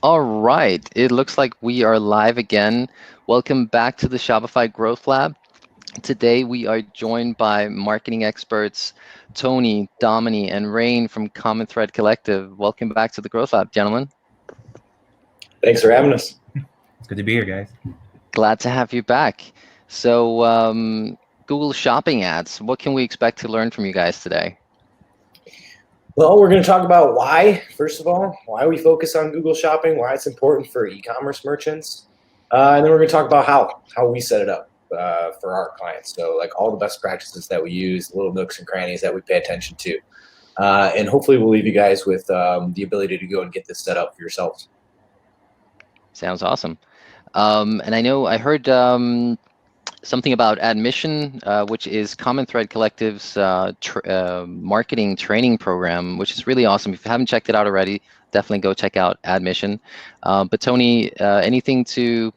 All right, it looks like we are live again. Welcome back to the Shopify Growth Lab. Today we are joined by marketing experts Tony, Domini, and Rain from Common Thread Collective. Welcome back to the Growth Lab, gentlemen. Thanks for having us. It's good to be here, guys. Glad to have you back. So, Google Shopping ads, what can we expect to learn from you guys today? Well, we're going to talk about why, first of all, why we focus on Google Shopping, why it's important for e-commerce merchants, and then we're going to talk about how we set it up for our clients. So like all the best practices that we use, little nooks and crannies that we pay attention to. And hopefully we'll leave you guys with the ability to go and get this set up for yourselves. Sounds awesome. And I heard something about Admission, which is Common Thread Collective's marketing training program, which is really awesome. If you haven't checked it out already, definitely go check out Admission. But Tony, anything to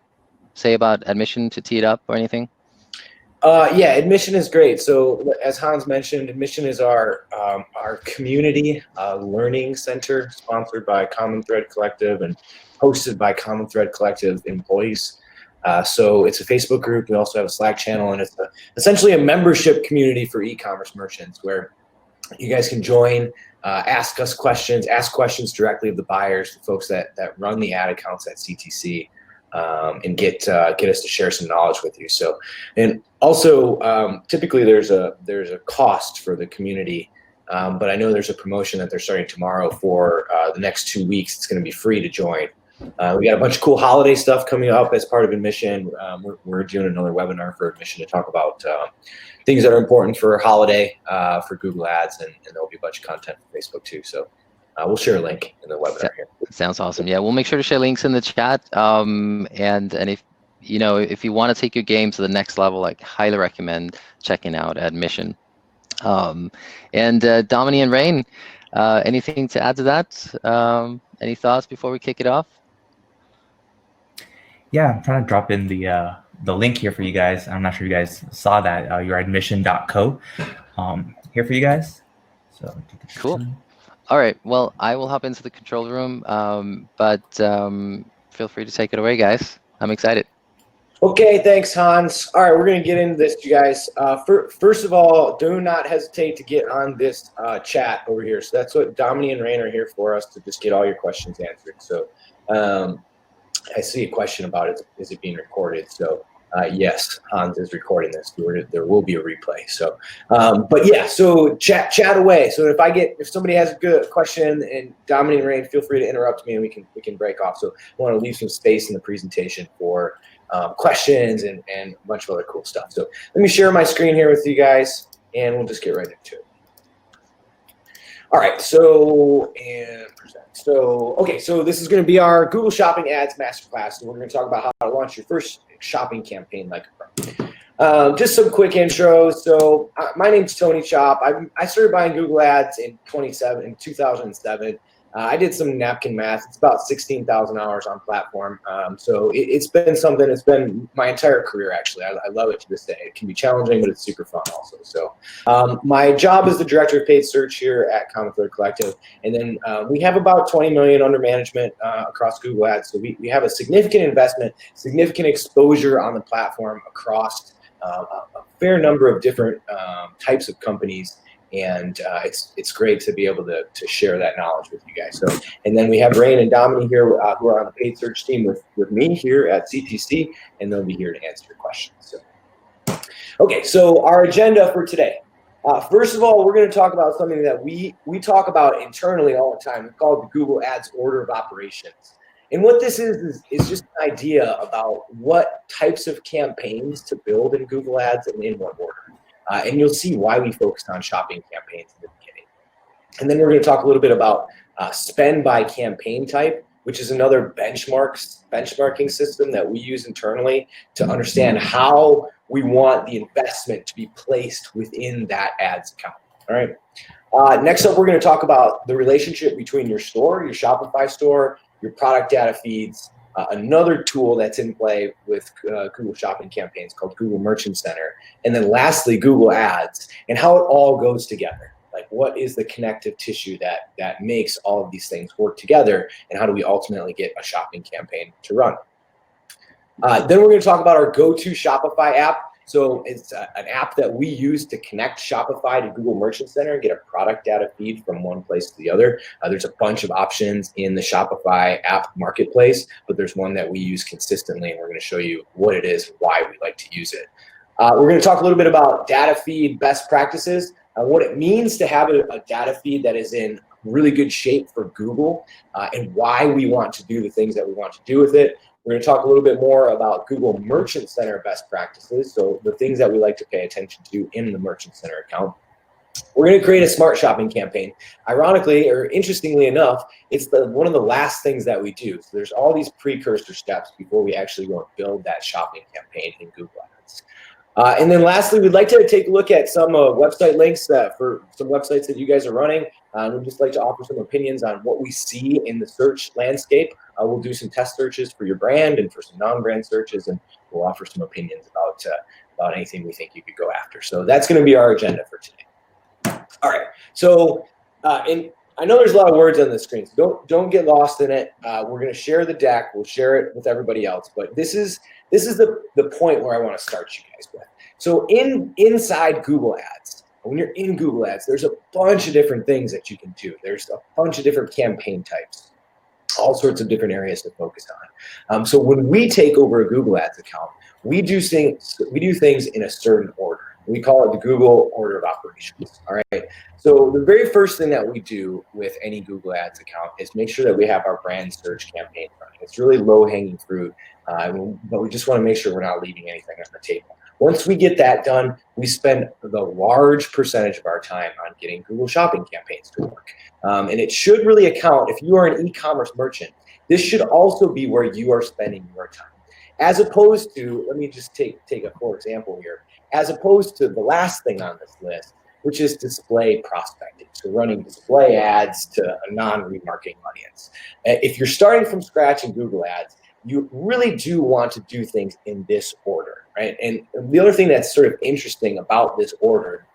say about Admission to tee it up or anything? Yeah, Admission is great. So as Hans mentioned, Admission is our community learning center sponsored by Common Thread Collective and hosted by Common Thread Collective employees. So it's a Facebook group. We also have a Slack channel, and it's essentially a membership community for e-commerce merchants where you guys can join, ask us questions, ask questions directly of the buyers, the folks that run the ad accounts at CTC, and get us to share some knowledge with you. So, and also typically there's a cost for the community, but I know there's a promotion that they're starting tomorrow for the next 2 weeks. It's going to be free to join. We got a bunch of cool holiday stuff coming up as part of Admission. We're doing another webinar for Admission to talk about things that are important for holiday for Google Ads, and there'll be a bunch of content for Facebook too. So we'll share a link in the webinar here. Sounds awesome. Yeah, we'll make sure to share links in the chat. And if you want to take your game to the next level, like highly recommend checking out Admission. And Domini and Rain, anything to add to that? Any thoughts before we kick it off? Yeah, I'm trying to drop in the link here for you guys. I'm not sure if you guys saw that. Your admission.co here for you guys. So cool. All right. Well, I will hop into the control room, but feel free to take it away, guys. I'm excited. Okay, thanks, Hans. All right, we're going to get into this, you guys. First of all, do not hesitate to get on this chat over here. So that's what Domini and Rain are here for, us to just get all your questions answered. So I see a question about it. Is it being recorded? So yes, Hans is recording this. There will be a replay. So, but yeah, so chat away. So if somebody has a good question, and Domini and Rain, feel free to interrupt me, and we can break off. So I want to leave some space in the presentation for questions and a bunch of other cool stuff. So let me share my screen here with you guys, and we'll just get right into it. All right, so this is going to be our Google Shopping Ads Masterclass, and we're going to talk about how to launch your first shopping campaign like a pro. Just some quick intros. So my name's Tony Chopp. I started buying Google Ads in 2007. I did some napkin math. It's about 16,000 hours on platform. So it's been something. It's been my entire career, actually. I love it to this day. It can be challenging, but it's super fun also. So my job is the director of paid search here at Common Thread Collective. And then we have about 20 million under management across Google Ads. So we have a significant investment, significant exposure on the platform across a fair number of different types of companies. And it's great to be able to share that knowledge with you guys. So, and then we have Rain and Domini here who are on the paid search team with me here at CTC, and they'll be here to answer your questions. So, okay, so our agenda for today. First of all, we're going to talk about something that we talk about internally all the time. It's called the Google Ads order of operations. And what this is just an idea about what types of campaigns to build in Google Ads and in what order. And you'll see why we focused on shopping campaigns in the beginning. And then we're going to talk a little bit about spend by campaign type, which is another benchmarking system that we use internally to understand how we want the investment to be placed within that ads account. All right. Next up, we're going to talk about the relationship between your store, your Shopify store, your product data feeds, another tool that's in play with Google Shopping campaigns called Google Merchant Center. And then lastly, Google Ads and how it all goes together. Like, what is the connective tissue that makes all of these things work together, and how do we ultimately get a shopping campaign to run? Then we're going to talk about our go-to Shopify app. So it's an app that we use to connect Shopify to Google Merchant Center and get a product data feed from one place to the other. There's a bunch of options in the Shopify app marketplace, but there's one that we use consistently, and we're going to show you what it is, why we like to use it. We're going to talk a little bit about data feed best practices, what it means to have a data feed that is in really good shape for Google, and why we want to do the things that we want to do with it. We're going to talk a little bit more about Google Merchant Center best practices, so the things that we like to pay attention to in the Merchant Center account. We're going to create a smart shopping campaign. Ironically, or interestingly enough, it's one of the last things that we do. So there's all these precursor steps before we actually go and build that shopping campaign in Google Ads. And then lastly, we'd like to take a look at some website links for some websites that you guys are running. We'd just like to offer some opinions on what we see in the search landscape. We'll do some test searches for your brand and for some non-brand searches, and we'll offer some opinions about anything we think you could go after. So that's going to be our agenda for today. All right. So, and I know there's a lot of words on the screen, so don't get lost in it. We're going to share the deck. We'll share it with everybody else, but this is the point where I want to start you guys with. So inside Google Ads, when you're in Google Ads, there's a bunch of different things that you can do. There's a bunch of different campaign types, all sorts of different areas to focus on. So when we take over a Google Ads account, we do things in a certain order. We call it the Google order of operations. All right. So the very first thing that we do with any Google Ads account is make sure that we have our brand search campaign running. It's really low-hanging fruit, but we just want to make sure we're not leaving anything on the table. Once we get that done, we spend the large percentage of our time on getting Google shopping campaigns to work. And it should really account, if you are an e-commerce merchant, this should also be where you are spending your time. As opposed to, let me just take a for example here, as opposed to the last thing on this list, which is display prospecting. So running display ads to a non-remarketing audience. If you're starting from scratch in Google Ads, you really do want to do things in this order, right? And the other thing that's sort of interesting about this order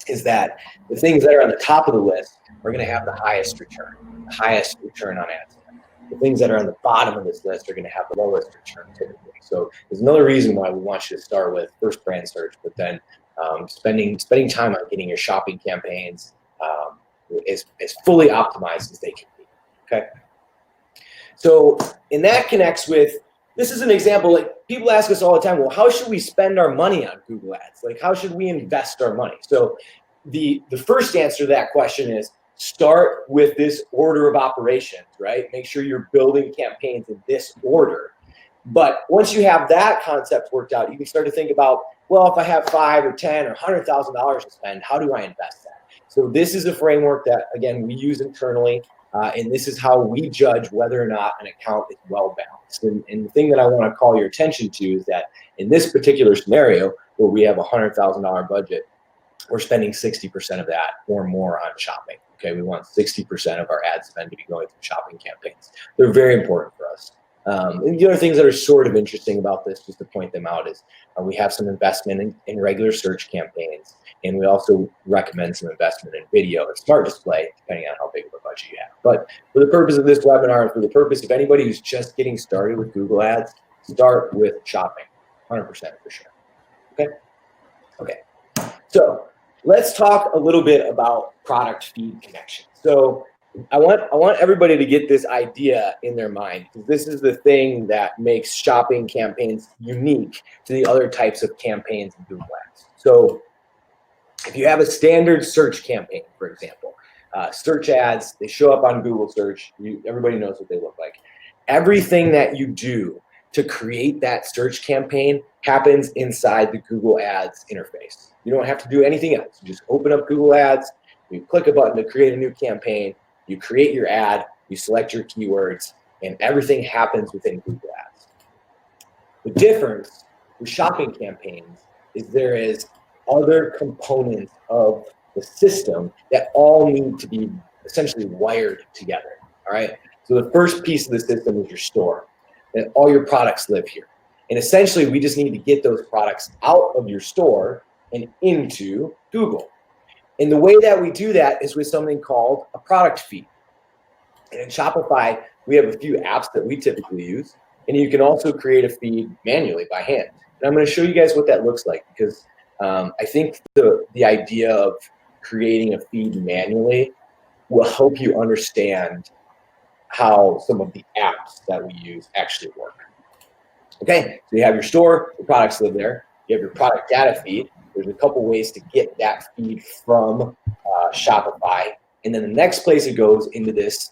is that the things that are on the top of the list are going to have the highest return on ad spend. The things that are on the bottom of this list are going to have the lowest return typically. So there's another reason why we want you to start with first brand search, but then spending time on getting your shopping campaigns as fully optimized as they can be. Okay. So, and that connects with, this is an example, like people ask us all the time, well, how should we spend our money on Google Ads? Like, how should we invest our money? So the first answer to that question is start with this order of operations, right? Make sure you're building campaigns in this order. But once you have that concept worked out, you can start to think about, well, if I have $5 or $10 or $100,000 to spend, how do I invest that? So this is a framework that, again, we use internally. And this is how we judge whether or not an account is well balanced. And the thing that I want to call your attention to is that in this particular scenario, where we have a $100,000 budget, we're spending 60% of that or more on shopping. Okay, we want 60% of our ad spend to be going through shopping campaigns. They're very important for us. And the other things that are sort of interesting about this, just to point them out, is we have some investment in regular search campaigns, and we also recommend some investment in video and smart display, depending on how big of a budget you have. But for the purpose of this webinar, and for the purpose of anybody who's just getting started with Google Ads, start with shopping, 100% for sure. Okay. So let's talk a little bit about product feed connection. So I want everybody to get this idea in their mind, because this is the thing that makes shopping campaigns unique to the other types of campaigns in Google Ads. So if you have a standard search campaign, for example, search ads, they show up on Google search. Everybody knows what they look like. Everything that you do to create that search campaign happens inside the Google Ads interface. You don't have to do anything else. You just open up Google Ads, you click a button to create a new campaign, you create your ad, you select your keywords, and everything happens within Google Ads. The difference with shopping campaigns is there is other components of the system that all need to be essentially wired together, all right? So the first piece of the system is your store, and all your products live here. And essentially, we just need to get those products out of your store and into Google. And the way that we do that is with something called a product feed. And in Shopify, we have a few apps that we typically use. And you can also create a feed manually by hand. And I'm going to show you guys what that looks like, because I think the idea of creating a feed manually will help you understand how some of the apps that we use actually work. Okay, so you have your store, the products live there. You have your product data feed. There's a couple ways to get that feed from Shopify. And then the next place it goes into this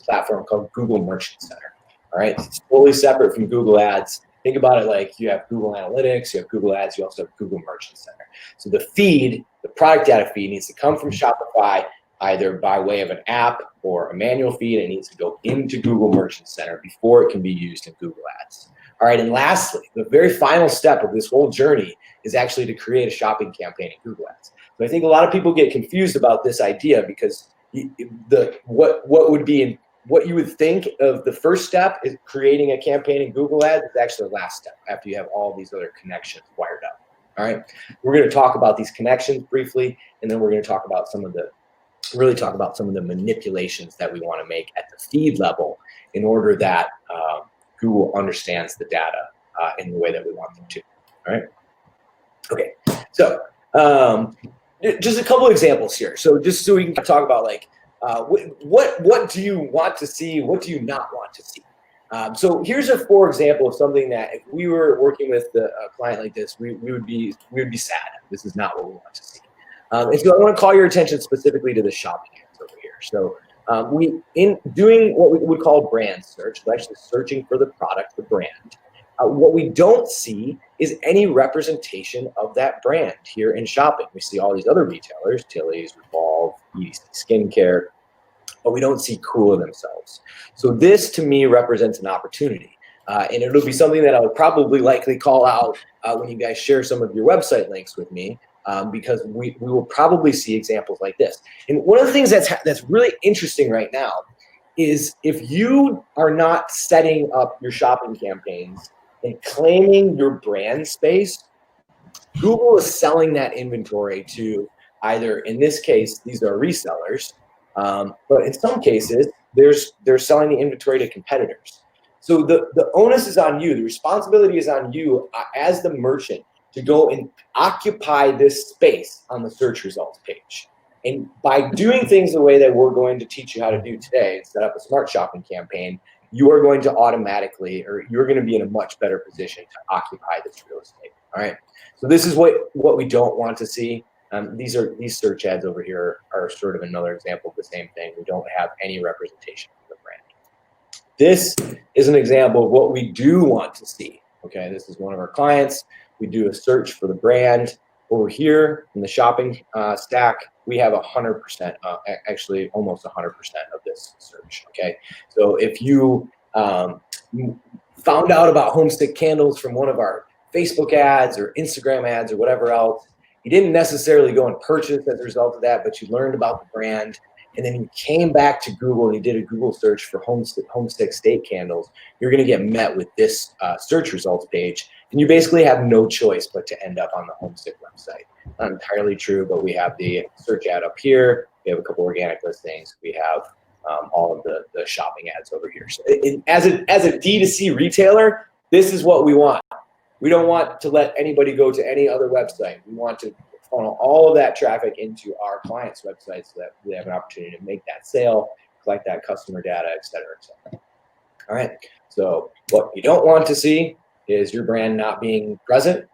platform called Google Merchant Center. All right, it's totally separate from Google Ads. Think about it like you have Google Analytics, you have Google Ads, you also have Google Merchant Center. So the feed, the product data feed, needs to come from Shopify either by way of an app or a manual feed. It needs to go into Google Merchant Center before it can be used in Google Ads. All right, and lastly, the very final step of this whole journey is actually to create a shopping campaign in Google Ads. So I think a lot of people get confused about this idea, because what you would think of the first step is creating a campaign in Google Ads is actually the last step after you have all these other connections wired up. All right, we're going to talk about these connections briefly, and then we're going to talk about some of the manipulations that we want to make at the feed level in order that Google understands the data in the way that we want them to. All right. Okay. So just a couple examples here. So just so we can talk about like what do you want to see? What do you not want to see? So here's a for example of something that if we were working with a client like this, we would be sad. This is not what we want to see. And so I want to call your attention specifically to the shopping ads over here. So in doing what we would call brand search, we're actually searching for the product, the brand. What we don't see is any representation of that brand here in shopping. We see all these other retailers, Tilly's, Revolve, EDC Skincare, but we don't see Cooler themselves. So this to me represents an opportunity. And it'll be something that I would probably likely call out when you guys share some of your website links with me. Because we will probably see examples like this. And one of the things that's really interesting right now is if you are not setting up your shopping campaigns and claiming your brand space, Google is selling that inventory to either, in this case, these are resellers, but in some cases, they're selling the inventory to competitors. So the onus is on you. The responsibility is on you as the merchant to go and occupy this space on the search results page. And by doing things the way that we're going to teach you how to do today, set up a smart shopping campaign, you are going to automatically, or you're going to be in a much better position to occupy this real estate. All right. So this is what we don't want to see. These search ads over here are sort of another example of the same thing. We don't have any representation of the brand. This is an example of what we do want to see. Okay. This is one of our clients. We do a search for the brand. Over here in the shopping stack, we have 100%, actually almost 100% of this search, okay? So if you found out about homestick candles from one of our Facebook ads or Instagram ads or whatever else, you didn't necessarily go and purchase as a result of that, but you learned about the brand, and then you came back to Google and you did a Google search for homestick state candles, you're gonna get met with this search results page. And you basically have no choice but to end up on the homestick website. Not entirely true, but we have the search ad up here. We have a couple organic listings. We have all of the shopping ads over here. So as a D2C retailer, this is what we want. We don't want to let anybody go to any other website. We want to funnel all of that traffic into our clients' websites so that they have an opportunity to make that sale, collect that customer data, et cetera, et cetera. All right. So what you don't want to see is your brand not being present,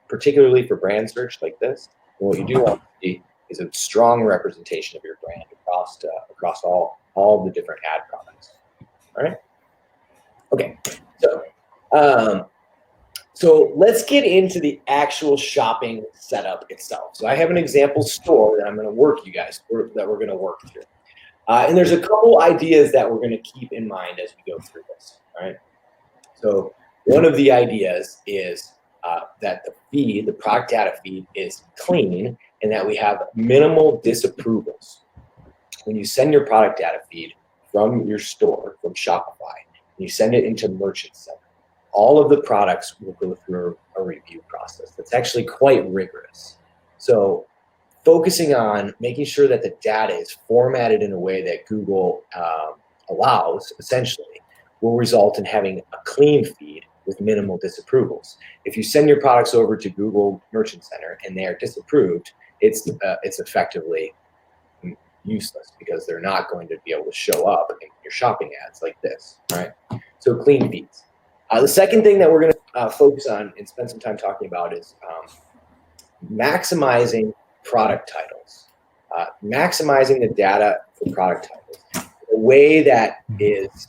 particularly for brand search like this. And what you do want to see is a strong representation of your brand across all the different ad products. All right. Okay. So let's get into the actual shopping setup itself. So I have an example store that I'm going to work you guys through, that we're going to work through. And there's a couple ideas that we're going to keep in mind as we go through this. All right. So one of the ideas is that the product data feed is clean and that we have minimal disapprovals. When you send your product data feed from your store, from Shopify, and you send it into Merchant Center, all of the products will go through a review process that's actually quite rigorous. So focusing on making sure that the data is formatted in a way that Google allows, essentially, will result in having a clean feed with minimal disapprovals. If you send your products over to Google Merchant Center and they are disapproved, it's effectively useless because they're not going to be able to show up in your shopping ads like this, right? So clean feeds. The second thing that we're going to focus on and spend some time talking about is maximizing product titles, maximizing the data for product titles, a way that is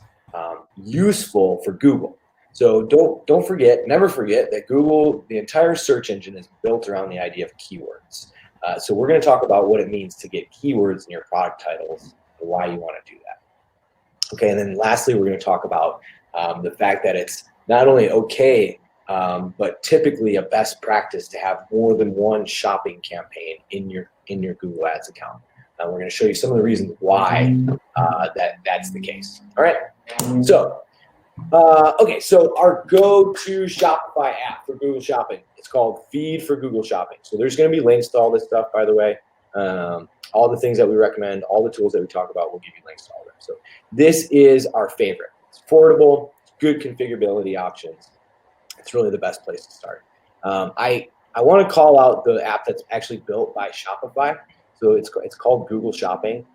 useful for Google. So don't forget, never forget that Google, the entire search engine is built around the idea of keywords. So we're going to talk about what it means to get keywords in your product titles and why you want to do that. Okay, and then lastly, we're going to talk about the fact that it's not only okay, but typically a best practice to have more than one shopping campaign in your Google Ads account. We're going to show you some of the reasons why that's the case. All right, so okay, so our go-to Shopify app for Google Shopping, it's called Feed for Google Shopping. So there's going to be links to all this stuff, by the way. All the things that we recommend, all the tools that we talk about, we'll give you links to all of them. So this is our favorite. It's affordable, good configurability options. It's really the best place to start. I want to call out the app that's actually built by Shopify. So it's called Google Shopping.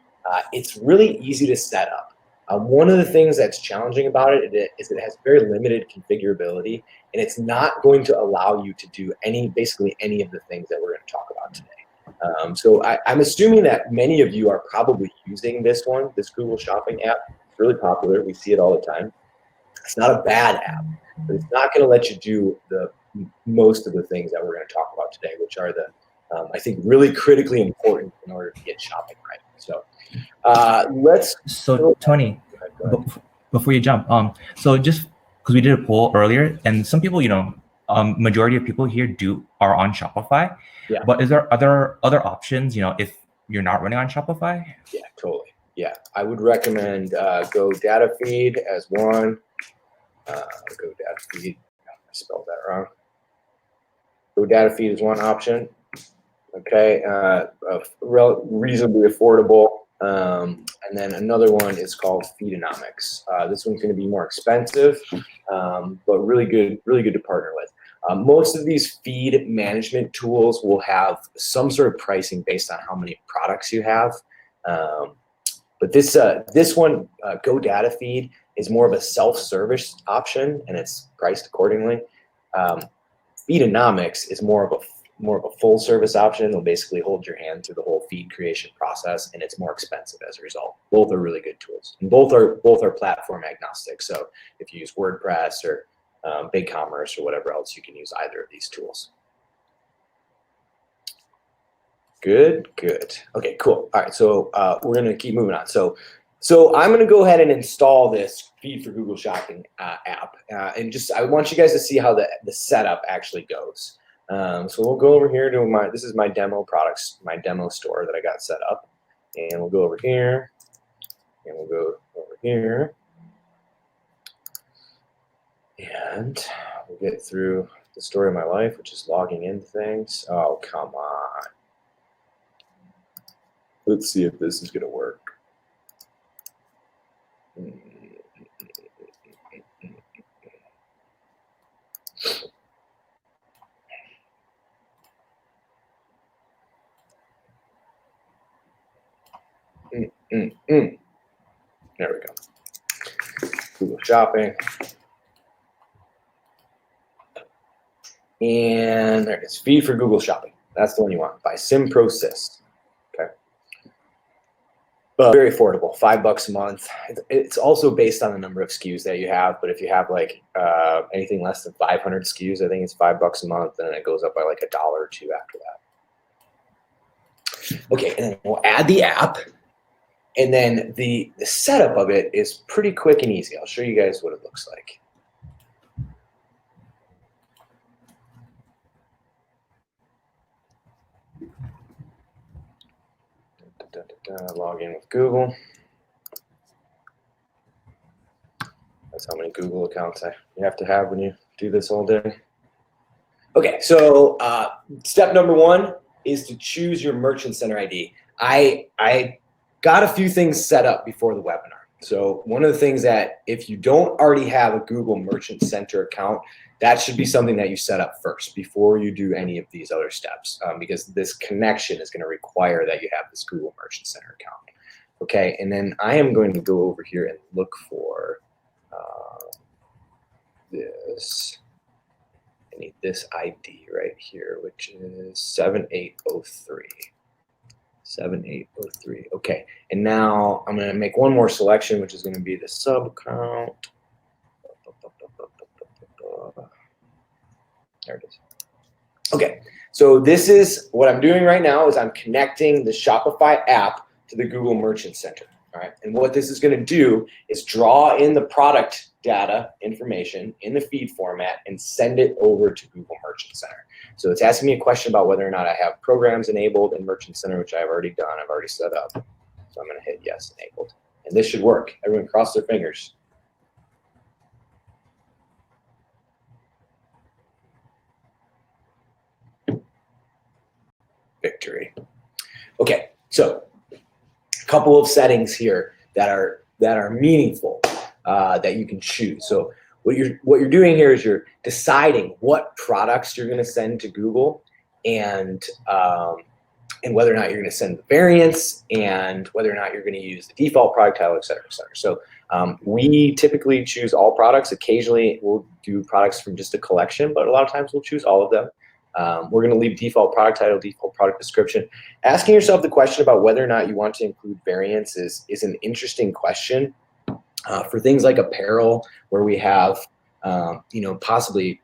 It's really easy to set up. One of the things that's challenging about it is it has very limited configurability, and it's not going to allow you to do basically any of the things that we're going to talk about today. So I'm assuming that many of you are probably using this Google Shopping app. It's really popular. We see it all the time. It's not a bad app, but it's not going to let you do most of the things that we're going to talk about today, which are I think, really critically important in order to get shopping right. So So Tony, before you jump, so just because we did a poll earlier, and some people, majority of people here are on Shopify. Yeah. But are there other options, if you're not running on Shopify? Yeah, totally. Yeah, I would recommend Go Data Feed as one. Go Data Feed. I spelled that wrong. Go Data Feed is one option. Okay, reasonably affordable. And then another one is called Feedonomics. This one's going to be more expensive, but really good to partner with. Most of these feed management tools will have some sort of pricing based on how many products you have. But this one, Go Data Feed, is more of a self-service option, and it's priced accordingly. Feedonomics is more of a full service option. They'll basically hold your hand through the whole feed creation process, and it's more expensive as a result. Both are really good tools, and both are platform agnostic. So if you use WordPress or BigCommerce or whatever else, you can use either of these tools. Good. Okay, cool. All right, so we're gonna keep moving on. So I'm gonna go ahead and install this Feed for Google Shopping app, and I want you guys to see how the setup actually goes. So we'll go over here to this is my demo products, my demo store that I got set up. And we'll go over here, and we'll go over here. And we'll get through the story of my life, which is logging into things. Oh, come on. Let's see if this is gonna work. There we go. Google Shopping. And there it is. Feed for Google Shopping. That's the one you want, by SimProSys. Okay. But very affordable, $5 a month. It's also based on the number of SKUs that you have. But if you have like anything less than 500 SKUs, I think it's $5 a month, and it goes up by like $1 or $2 after that. Okay, and then we'll add the app. And then the setup of it is pretty quick and easy. I'll show you guys what it looks like. Log in with Google. That's how many Google accounts you have to have when you do this all day. Okay, so step number one is to choose your Merchant Center ID. I got a few things set up before the webinar. So one of the things that if you don't already have a Google Merchant Center account, that should be something that you set up first before you do any of these other steps, because this connection is going to require that you have this Google Merchant Center account. Okay, and then I am going to go over here and look for this. I need this ID right here, which is 7803. 7803. Okay, and now I'm going to make one more selection, which is going to be the sub account. There it is. Okay, so this is what I'm doing right now is I'm connecting the Shopify app to the Google Merchant Center. All right, and what this is going to do is draw in the product data information in the feed format and send it over to Google Merchant Center. So it's asking me a question about whether or not I have programs enabled in Merchant Center, which I've already done. I've already set up. So I'm going to hit yes, enabled. And this should work. Everyone cross their fingers. Victory. Okay, so a couple of settings here that are meaningful that you can choose. So what you're doing here is you're deciding what products you're going to send to Google, and whether or not you're going to send the variants, and whether or not you're going to use the default product title, et cetera, et cetera. So we typically choose all products. Occasionally we'll do products from just a collection, but a lot of times we'll choose all of them. We're going to leave default product title, default product description. Asking yourself the question about whether or not you want to include variants is an interesting question. For things like apparel, where we have, possibly,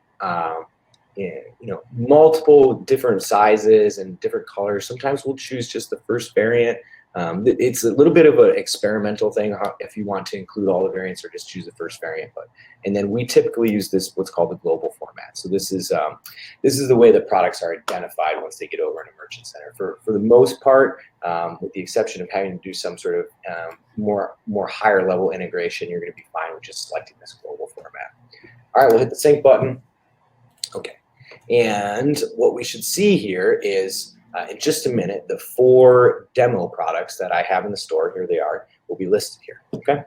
multiple different sizes and different colors, sometimes we'll choose just the first variant. It's a little bit of an experimental thing if you want to include all the variants or just choose the first variant. And then we typically use this what's called the global format. So this is the way that products are identified once they get over in a Merchant Center. For the most part, with the exception of having to do some sort of more higher level integration, you're going to be fine with just selecting this global format. All right, we'll hit the sync button. Okay, and what we should see here is in just a minute, the 4 demo products that I have in the store, here they are, will be listed here, okay?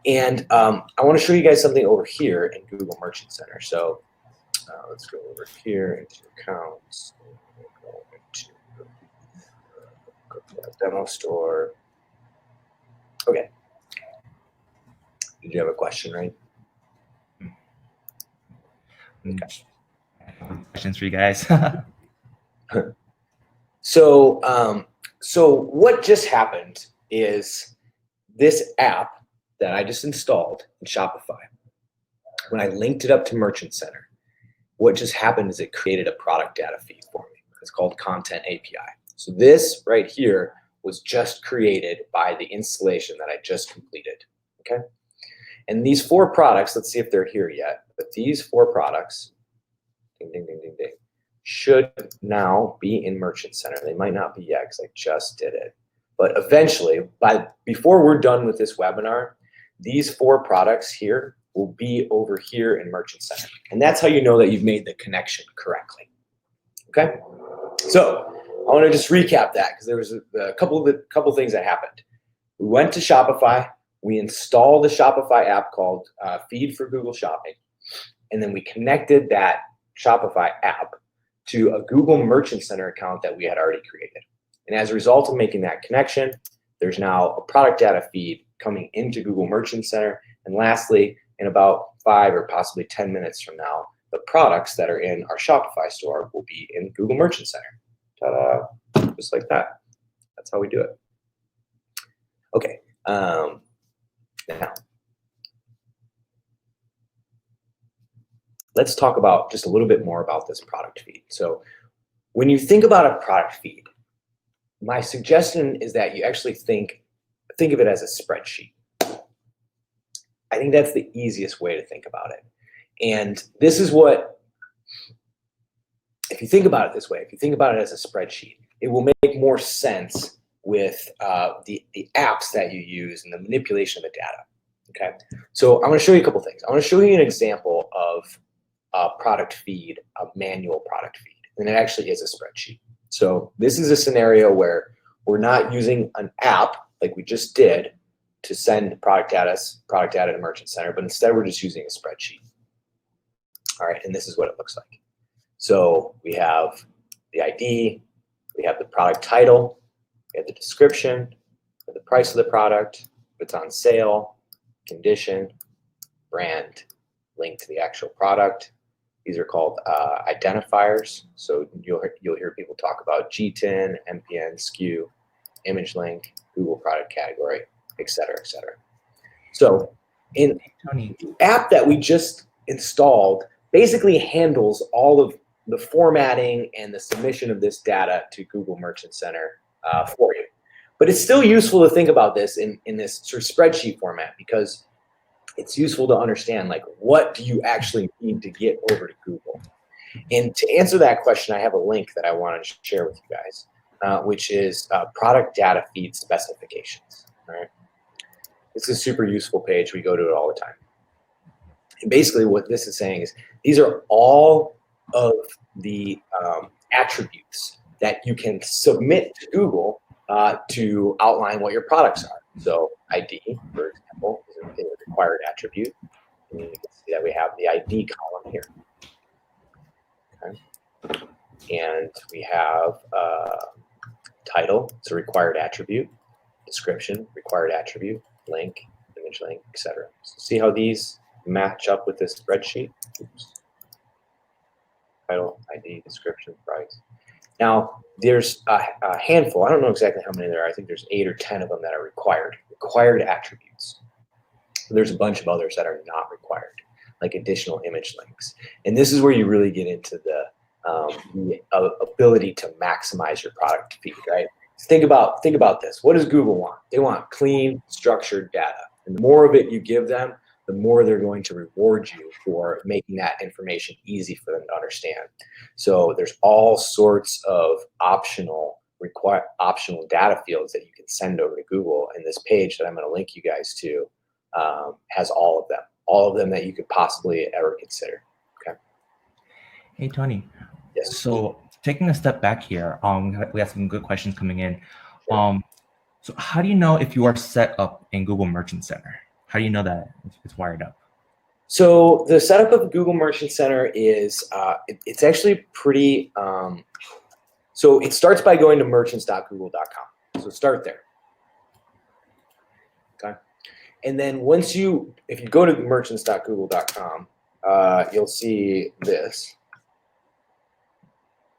And I want to show you guys something over here in Google Merchant Center. So let's go over here into accounts, go to the demo store. Okay. Did you have a question, right? Okay. Questions for you guys. So what just happened is this app that I just installed in Shopify, when I linked it up to Merchant Center, what just happened is it created a product data feed for me. It's called Content API. So this right here was just created by the installation that I just completed, okay? And these 4 products, let's see if they're here yet, but these 4 products, ding, ding, ding, ding, ding, should now be in Merchant Center. They might not be yet because I just did it. But eventually, before we're done with this webinar, these 4 products here will be over here in Merchant Center. And that's how you know that you've made the connection correctly. Okay? So I want to just recap that because there was a couple things that happened. We went to Shopify. We installed the Shopify app called Feed for Google Shopping. And then we connected that Shopify app to a Google Merchant Center account that we had already created. And as a result of making that connection, there's now a product data feed coming into Google Merchant Center. And lastly, in about 5 or possibly 10 minutes from now, the products that are in our Shopify store will be in Google Merchant Center. Ta-da, just like that. That's how we do it. Okay, now, let's talk about just a little bit more about this product feed. So when you think about a product feed, my suggestion is that you actually think of it as a spreadsheet. I think that's the easiest way to think about it. And this is what, if you think about it this way, if you think about it as a spreadsheet, it will make more sense with the apps that you use and the manipulation of the data. Okay, so I'm going to show you a couple things. I want to show you an example of a product feed, a manual product feed, and it actually is a spreadsheet. So this is a scenario where we're not using an app like we just did to send product data to Merchant Center, but instead we're just using a spreadsheet. All right, and this is what it looks like. So we have the ID, we have the product title, we have the description, we have the price of the product, if it's on sale, condition, brand, link to the actual product. These are called identifiers. So you'll hear people talk about GTIN, MPN, SKU, image link, Google product category, et cetera, et cetera. So in the app that we just installed basically handles all of the formatting and the submission of this data to Google Merchant Center for you. But it's still useful to think about this in this sort of spreadsheet format, because it's useful to understand, like, what do you actually need to get over to Google? And to answer that question, I have a link that I want to share with you guys, which is product data feed specifications. All right. This is a super useful page. We go to it all the time. And basically what this is saying is these are all of the attributes that you can submit to Google to outline what your products are. So ID, for example, is a required attribute. And you can see that we have the ID column here. Okay. And we have title, it's a required attribute. Description, required attribute. Link, image link, etc. So see how these match up with this spreadsheet? Oops. Title, ID, description, price. Now, there's a handful. I don't know exactly how many there are. I think there's 8 or 10 of them that are required attributes. There's a bunch of others that are not required, like additional image links. And this is where you really get into the ability to maximize your product feed, right? Think about this. What does Google want? They want clean, structured data. And the more of it you give them, the more they're going to reward you for making that information easy for them to understand. So there's all sorts of optional data fields that you can send over to Google. And this page that I'm going to link you guys to has all of them that you could possibly ever consider. Okay. Hey, Tony. Yes. So taking a step back here, we have some good questions coming in. So how do you know if you are set up in Google Merchant Center? How do you know that it's wired up? So the setup of Google Merchant Center is, it's actually pretty, so it starts by going to merchants.google.com. So start there. Okay. And then if you go to merchants.google.com, you'll see this.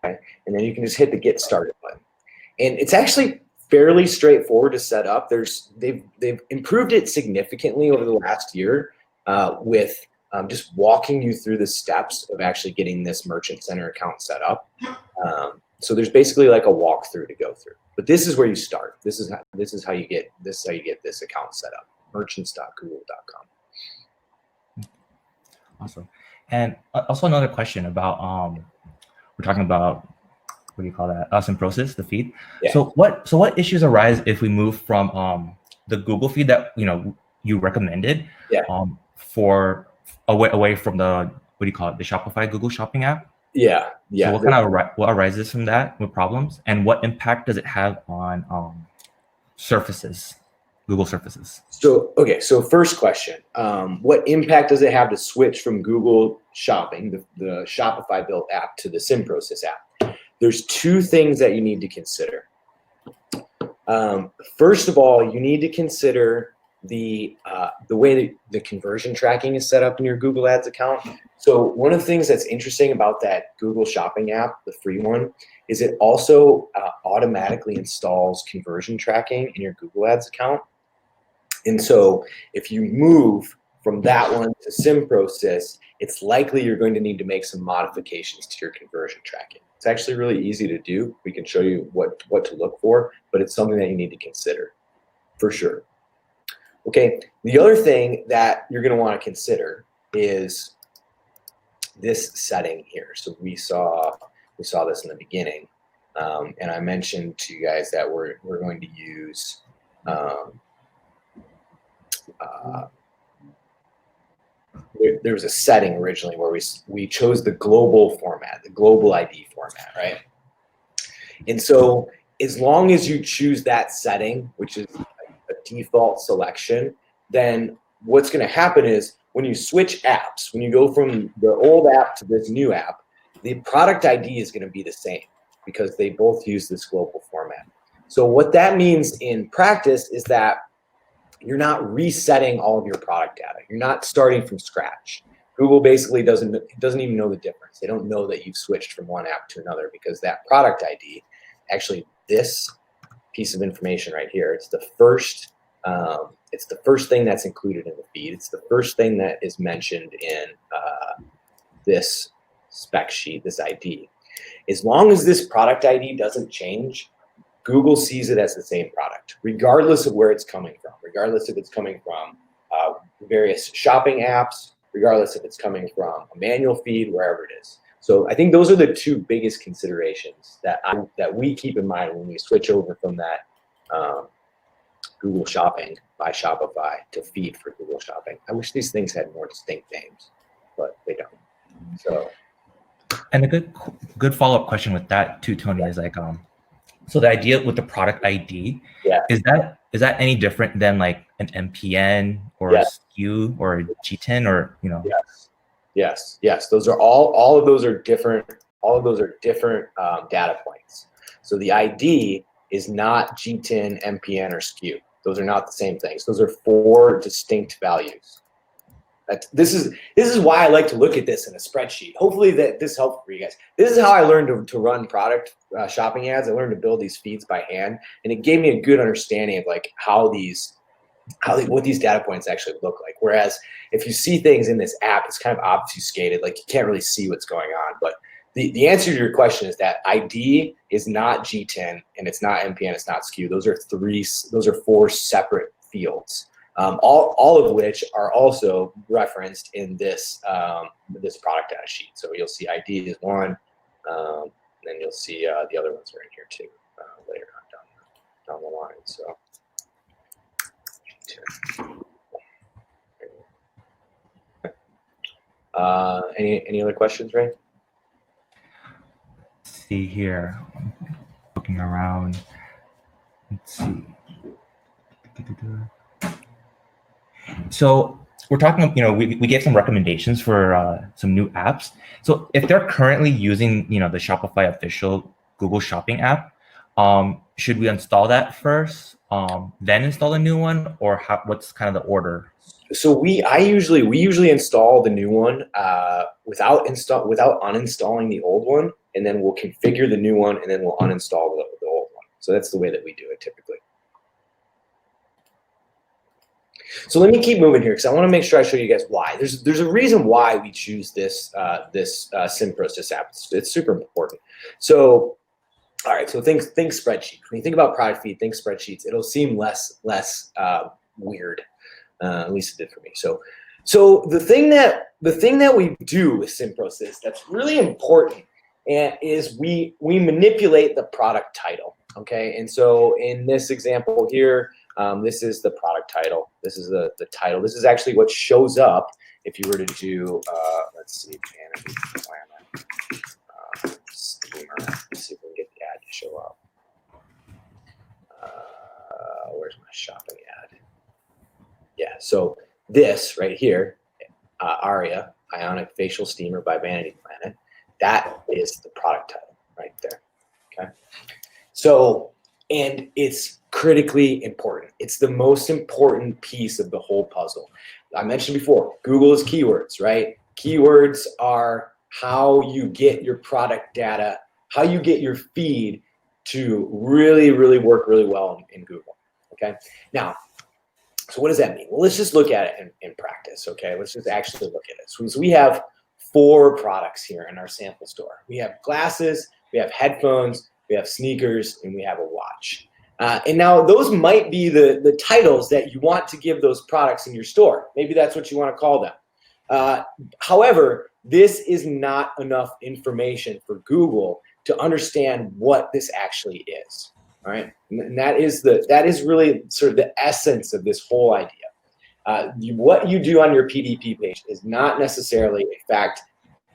Okay. And then you can just hit the Get Started button. And it's actually fairly straightforward to set up. They've improved it significantly over the last year with just walking you through the steps of actually getting this Merchant Center account set up. So there's basically like a walkthrough to go through. But this is where you start. This is how you get this account set up. Merchants.google.com. Awesome. And also another question about we're talking about, what do you call that? Awesome process, the feed. Yeah. So what issues arise if we move from the Google feed that you recommended, for away from the, what do you call it, the Shopify Google Shopping app? Yeah. So what arises from that with problems, and what impact does it have on surfaces, Google surfaces? So first question, what impact does it have to switch from Google Shopping, the Shopify built app, to the SimProcess app? There's 2 things that you need to consider. First of all, you need to consider the way that the conversion tracking is set up in your Google Ads account. So one of the things that's interesting about that Google Shopping app, the free one, is it also automatically installs conversion tracking in your Google Ads account. And so if you move from that one to SimProcess, it's likely you're going to need to make some modifications to your conversion tracking. It's actually really easy to do. We can show you what to look for, but it's something that you need to consider for sure. Okay, the other thing that you're going to want to consider is this setting here. So we saw this in the beginning, and I mentioned to you guys that we're going to use there was a setting originally where we chose the global format, the global ID format, right? And so as long as you choose that setting, which is a default selection, then what's going to happen is when you switch apps, when you go from the old app to this new app, the product ID is going to be the same because they both use this global format. So what that means in practice is that you're not resetting all of your product data. You're not starting from scratch. Google basically doesn't even know the difference. They don't know that you've switched from one app to another because that product ID, actually this piece of information right here, it's the first thing that's included in the feed. It's the first thing that is mentioned in this spec sheet, this ID. As long as this product ID doesn't change, Google sees it as the same product, regardless of where it's coming from, regardless if it's coming from various shopping apps, regardless if it's coming from a manual feed, wherever it is. So I think those are the two biggest considerations that we keep in mind when we switch over from that Google Shopping by Shopify to feed for Google Shopping. I wish these things had more distinct names, but they don't. So, and a good follow-up question with that too, Tony, is like so the idea with the product ID, is that any different than like an MPN or a SKU or a G10 or Yes. Those are all of those are different. All of those are different data points. So the ID is not G10, MPN, or SKU. Those are not the same things. Those are 4 distinct values. This is why I like to look at this in a spreadsheet. Hopefully that this helps for you guys. This is how I learned to run product shopping ads. I learned to build these feeds by hand, and it gave me a good understanding of like what these data points actually look like. Whereas if you see things in this app, it's kind of obfuscated. Like you can't really see what's going on. But the answer to your question is that ID is not G10 and it's not MPN, it's not SKU. Those are 4 separate fields. All of which are also referenced in this this product data sheet. So you'll see ID is one, and then you'll see the other ones are in here too later on down the line. So any other questions, Ray? Let's see here, looking around. Let's see. So we're talking, we gave some recommendations for some new apps. So if they're currently using, the Shopify official Google Shopping app, should we install that first, then install a new one, or what's kind of the order? So we usually install the new one without uninstalling the old one, and then we'll configure the new one, and then we'll uninstall the old one. So that's the way that we do it typically. So let me keep moving here because I want to make sure I show you guys why. There's a reason why we choose this sim process app. It's super important. So, all right. So think spreadsheet. When you think about product feed, think spreadsheets. It'll seem less weird. At least it did for me. So the thing that we do with sim process that's really important is we manipulate the product title. Okay. And so in this example here, this is the product title. This is the title. This is actually what shows up if you were to do, let's see, vanity planner, steamer. Let's see if we can get the ad to show up. Where's my shopping ad? Yeah, so this right here, Aria, Ionic Facial Steamer by Vanity Planet, that is the product title right there, okay? So, and it's critically important. It's the most important piece of the whole puzzle. I mentioned before, Google is keywords, right? Keywords are how you get your product data, how you get your feed to really, really work really well in Google, okay? Now, so what does that mean? Well, let's just look at it in practice, okay? Let's just actually look at it. So we have 4 products here in our sample store. We have glasses, we have headphones, we have sneakers, and we have a watch. And now those might be the titles that you want to give those products in your store. Maybe that's what you want to call them. However, this is not enough information for Google to understand what this actually is. All right, and that is really sort of the essence of this whole idea. What you do on your PDP page is not necessarily, in fact,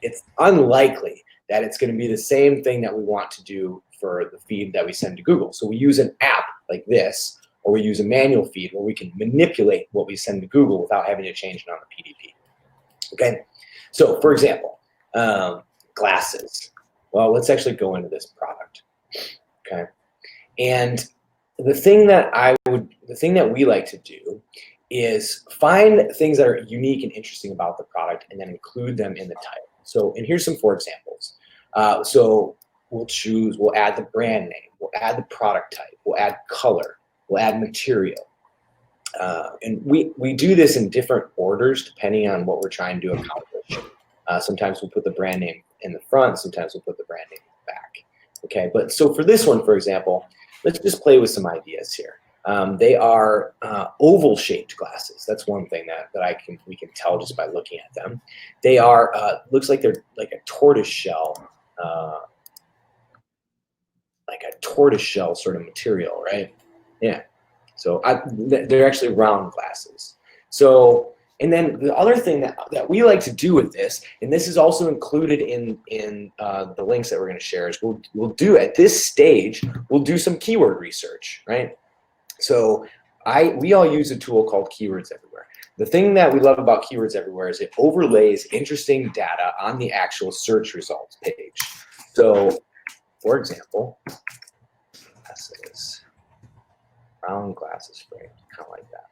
it's unlikely that it's going to be the same thing that we want to do for the feed that we send to Google. So we use an app like this, or we use a manual feed where we can manipulate what we send to Google without having to change it on the PDP. Okay, so for example, glasses. Well, let's actually go into this product. Okay, and the thing that we like to do is find things that are unique and interesting about the product and then include them in the title. So, and here's some for examples. So we'll add the brand name, we'll add the product type, we'll add color, we'll add material. And we do this in different orders depending on what we're trying to accomplish. Sometimes we'll put the brand name in the front, sometimes we'll put the brand name in the back. Okay, but so for this one, for example, let's just play with some ideas here. They are oval-shaped glasses. That's one thing that we can tell just by looking at them. They are looks like they're like a tortoise shell sort of material, right? Yeah. So they're actually round glasses. So, and then the other thing that we like to do with this, and this is also included in the links that we're going to share, is we'll do at this stage, we'll do some keyword research, right? So we all use a tool called Keywords Everywhere. The thing that we love about Keywords Everywhere is it overlays interesting data on the actual search results page. So, for example, glasses, round glasses frame, kind of like that.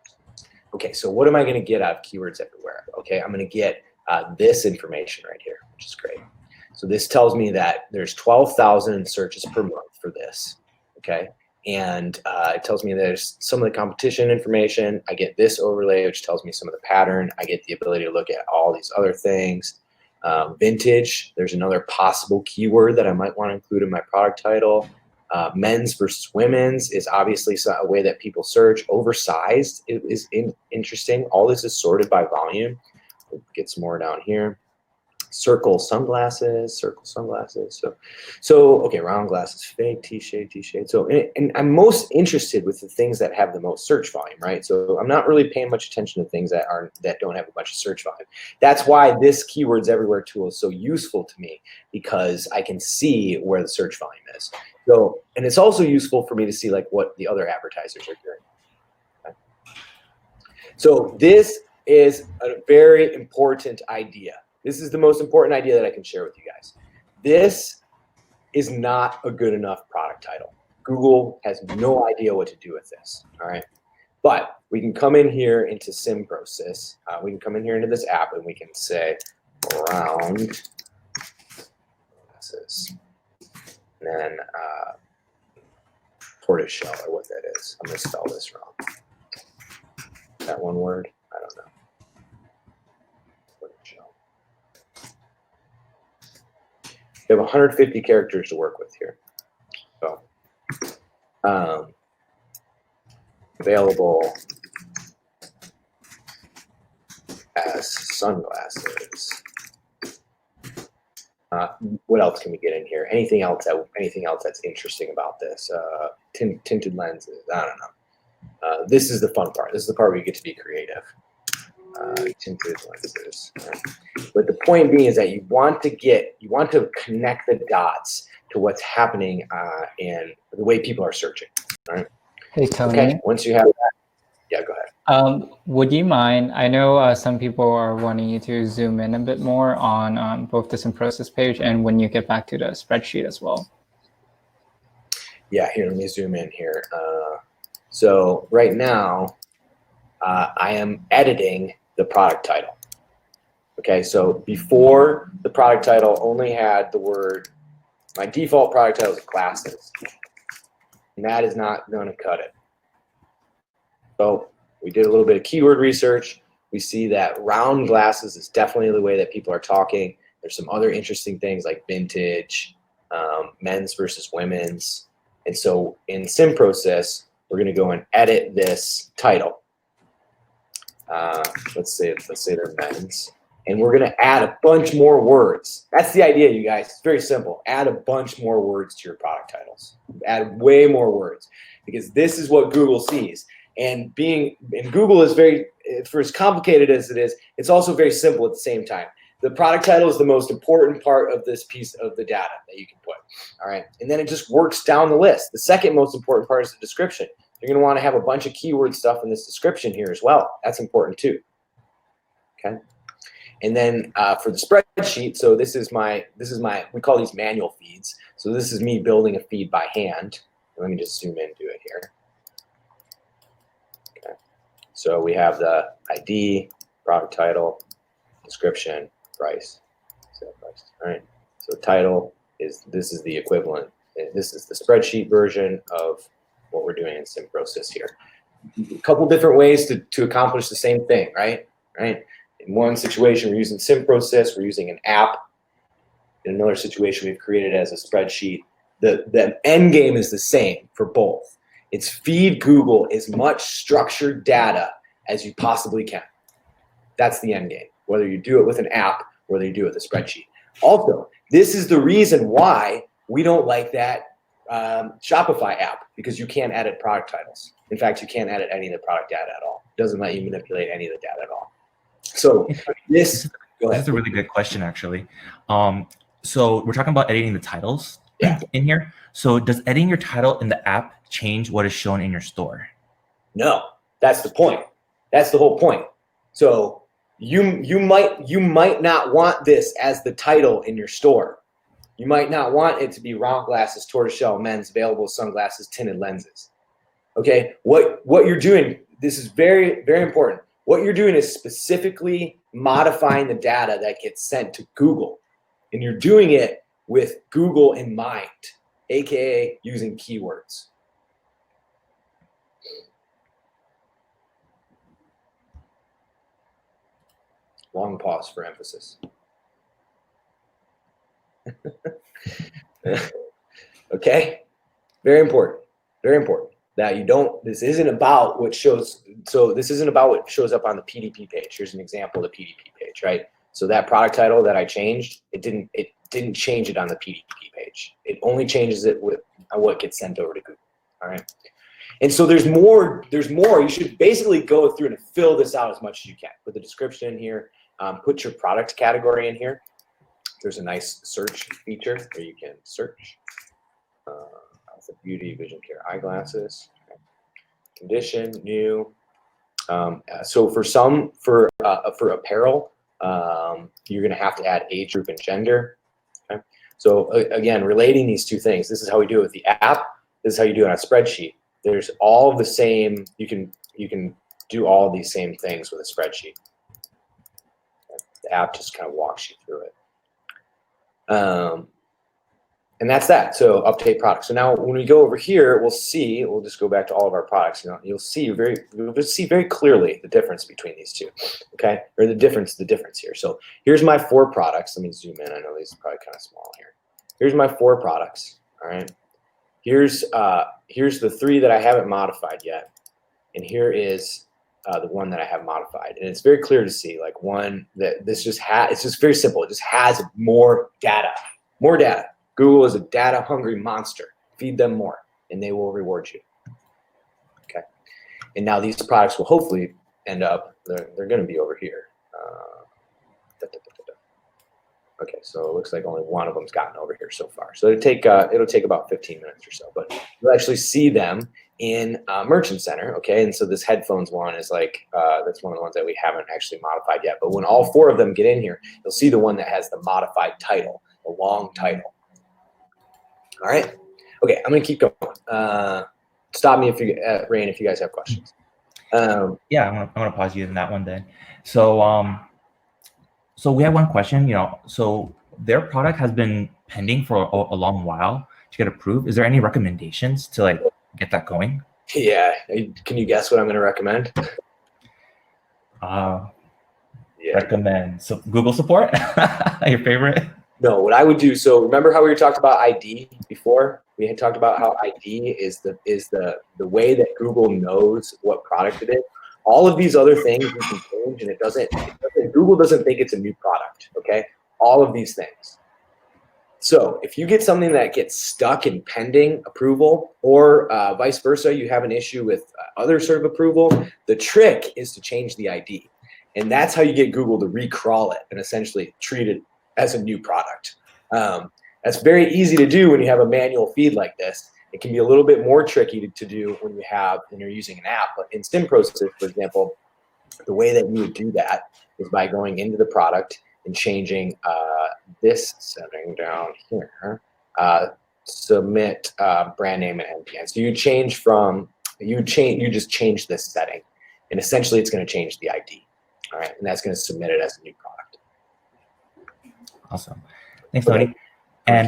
Okay, so what am I going to get out of Keywords Everywhere? Okay, I'm going to get this information right here, which is great. So this tells me that there's 12,000 searches per month for this, okay? And it tells me there's some of the competition information. I get this overlay, which tells me some of the pattern. I get the ability to look at all these other things. Vintage, there's another possible keyword that I might want to include in my product title. Men's versus women's is obviously a way that people search. Oversized is interesting. All this is sorted by volume. We'll get some more down here. Circle sunglasses. So okay, round glasses, fake, T-shade. So, and I'm most interested with the things that have the most search volume, right? So I'm not really paying much attention to things that don't have a bunch of search volume. That's why this Keywords Everywhere tool is so useful to me, because I can see where the search volume is. So, and it's also useful for me to see like what the other advertisers are doing. Okay. So this is a very important idea. This is the most important idea that I can share with you guys. This is not a good enough product title. Google has no idea what to do with this, all right? But we can come in here into SimProcess. We can come in here into this app and we can say round glasses. And then tortoise shell, or what that is. I'm going to spell this wrong. Is that one word? I don't know. Tortoise shell. You have 150 characters to work with here. So, available as sunglasses. What else can we get in here? Anything else that's interesting about this? Tinted lenses. I don't know. This is the fun part. This is the part where you get to be creative. Tinted lenses. But the point being is that you want to connect the dots to what's happening and the way people are searching. Right? Hey Tony. Okay. Once you have that, yeah, go ahead. Would you mind? I know some people are wanting you to zoom in a bit more on both the SimProcess page and when you get back to the spreadsheet as well. Yeah, here, let me zoom in here. So right now, I am editing the product title. Okay, so before the product title only had the word, my default product title is glasses. And that is not going to cut it. So we did a little bit of keyword research. We see that round glasses is definitely the way that people are talking. There's some other interesting things like vintage, men's versus women's. And so in SimProcess, we're going to go and edit this title. Let's say they're men's. And we're going to add a bunch more words. That's the idea, you guys. It's very simple. Add a bunch more words to your product titles. Add way more words, because this is what Google sees. And Google is for as complicated as it is, it's also very simple at the same time. the product title is the most important part of this piece of the data that you can put. All right. And then it just works down the list. The second most important part is the description. You're going to want to have a bunch of keyword stuff in this description here as well. That's important too. Okay. And then for the spreadsheet, so this is my, we call these manual feeds. So this is me building a feed by hand. Let me just zoom into it here. Okay. So we have the ID, product title, description, price, sale price. All right. So title is, this is the equivalent. This is the spreadsheet version of what we're doing in SimProcess here. A couple different ways to accomplish the same thing, right? Right. In one situation, we're using SimProcess. We're using an app. In another situation, we've created it as a spreadsheet. The end game is the same for both. It's feed Google as much structured data as you possibly can. That's the end game, whether you do it with an app, whether you do it with a spreadsheet. Also, this is the reason why we don't like that Shopify app, because you can't edit product titles. In fact, you can't edit any of the product data at all. It doesn't let you manipulate any of the data at all. So this, go ahead. This is a really good question, actually. So we're talking about editing the titles in here. So does editing your title in the app change what is shown in your store? No, that's the point. That's the whole point. So you might not want this as the title in your store. You might not want it to be round glasses, tortoiseshell men's, available sunglasses, tinted lenses. Okay, what you're doing, this is very, very important. What you're doing is specifically modifying the data that gets sent to Google. And you're doing it with Google in mind, AKA using keywords. Long pause for emphasis. Okay, very important, very important. That you don't, this isn't about what shows, so this isn't about what shows up on the PDP page. Here's an example of the PDP page, right? So that product title that I changed, it didn't change it on the PDP page. It only changes it with what gets sent over to Google, all right? And so there's more, you should basically go through and fill this out as much as you can. Put the description in here, put your product category in here. There's a nice search feature where you can search. Beauty, vision care, eyeglasses, condition, new. So for apparel, you're going to have to add age group and gender. Okay. So again, relating these two things, this is how we do it with the app. This is how you do it on a spreadsheet. There's all of the same. You can do all of these same things with a spreadsheet. The app just kind of walks you through it. And that's that. So update products. So now when we go over here, we'll just go back to all of our products. You'll see very clearly the difference between these two. Okay, or the difference here. So here's my 4 products. Let me zoom in. I know these are probably kind of small here. Here's my 4 products. All right. Here's the 3 that I haven't modified yet, and here is the 1 that I have modified. And it's very clear to see, like, one that this just has. It's just very simple. It just has more data. More data. Google is a data-hungry monster. Feed them more, and they will reward you. Okay. And now these products will hopefully end up. They're going to be over here. Okay, so it looks like only one of them's gotten over here so far. So it'll take about 15 minutes or so, but you'll actually see them in Merchant Center. Okay, and so this headphones one is like that's one of the ones that we haven't actually modified yet. But when all 4 of them get in here, you'll see the one that has the modified title, the long title. All right. Okay, I'm gonna keep going. Stop me if you, Rain, if you guys have questions. Yeah, I'm gonna pause you in that one then. So so we have one question. So their product has been pending for a long while to get approved. Is there any recommendations to like get that going? Yeah. Can you guess what I'm gonna recommend? Recommend Google support. Your favorite? No, what I would do, so remember how we were talking about ID before? We had talked about how ID is the way that Google knows what product it is. All of these other things you can change, and Google doesn't think it's a new product, okay? All of these things. So if you get something that gets stuck in pending approval, or vice versa, you have an issue with other sort of approval, the trick is to change the ID. And that's how you get Google to recrawl it and essentially treat it as a new product. That's very easy to do when you have a manual feed like this. It can be a little bit more tricky to do when you're using an app. But in StimProcess, for example, the way that you would do that is by going into the product and changing this setting down here, submit brand name and NPN. So you just change this setting, and essentially it's going to change the ID. All right, and that's going to submit it as a new product. Awesome. Thanks, Tony. And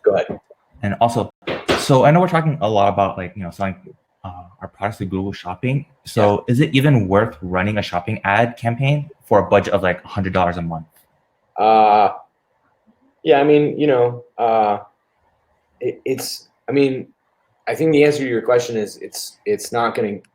go ahead. And also, so I know we're talking a lot about selling our products to Google Shopping. So is it even worth running a shopping ad campaign for a budget of like $100 a month? Yeah, I mean, I think the answer to your question is it's not going to.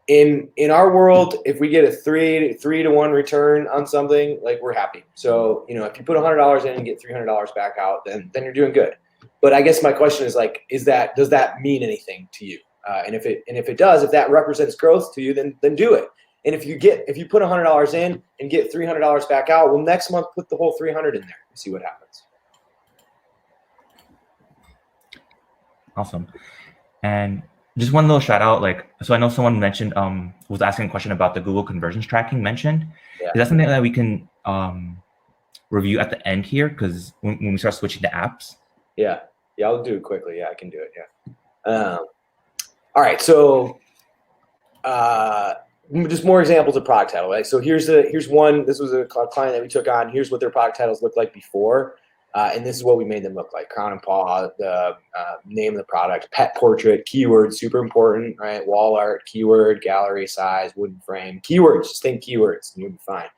In our world, if we get a 3 to 1 return on something, like, we're happy. So, if you put $100 in and get $300 back out, then you're doing good. But I guess my question is, like, does that mean anything to you? And if it does, if that represents growth to you, then do it. And if you put $100 in and get $300 back out, well, next month put the whole 300 in there and see what happens. Awesome. And just one little shout out, so I know someone mentioned, was asking a question about the Google conversions tracking mentioned. Yeah. Is that something that we can review at the end here? Because when we start switching to apps? Yeah, I'll do it quickly. Yeah, I can do it. Yeah. All right. So just more examples of product title. Right? So here's one. This was a client that we took on. Here's what their product titles looked like before. And this is what we made them look like: crown and paw, the name of the product, pet portrait, keyword, super important, right? Wall art, keyword, gallery size, wooden frame, keywords. Just think keywords, and you'll be fine.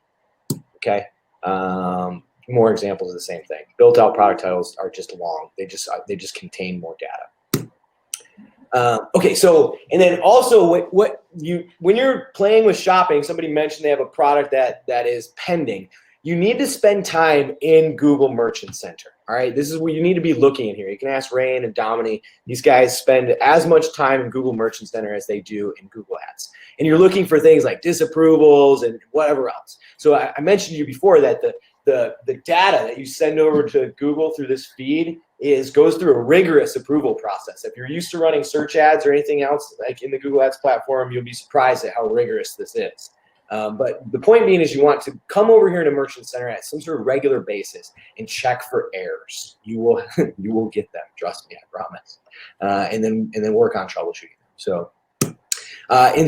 Okay. More examples of the same thing. Built out product titles are just long. They just contain more data. Okay. So, and then also when you're playing with shopping, somebody mentioned they have a product that is pending. You need to spend time in Google Merchant Center. All right, this is where you need to be looking in here. You can ask Rain and Dominique. These guys spend as much time in Google Merchant Center as they do in Google Ads. And you're looking for things like disapprovals and whatever else. So I mentioned to you before that the data that you send over to Google through this feed goes through a rigorous approval process. If you're used to running search ads or anything else like in the Google Ads platform, you'll be surprised at how rigorous this is. But the point being is you want to come over here to Merchant Center at some sort of regular basis and check for errors. You will get them. Trust me, I promise. And then work on troubleshooting them.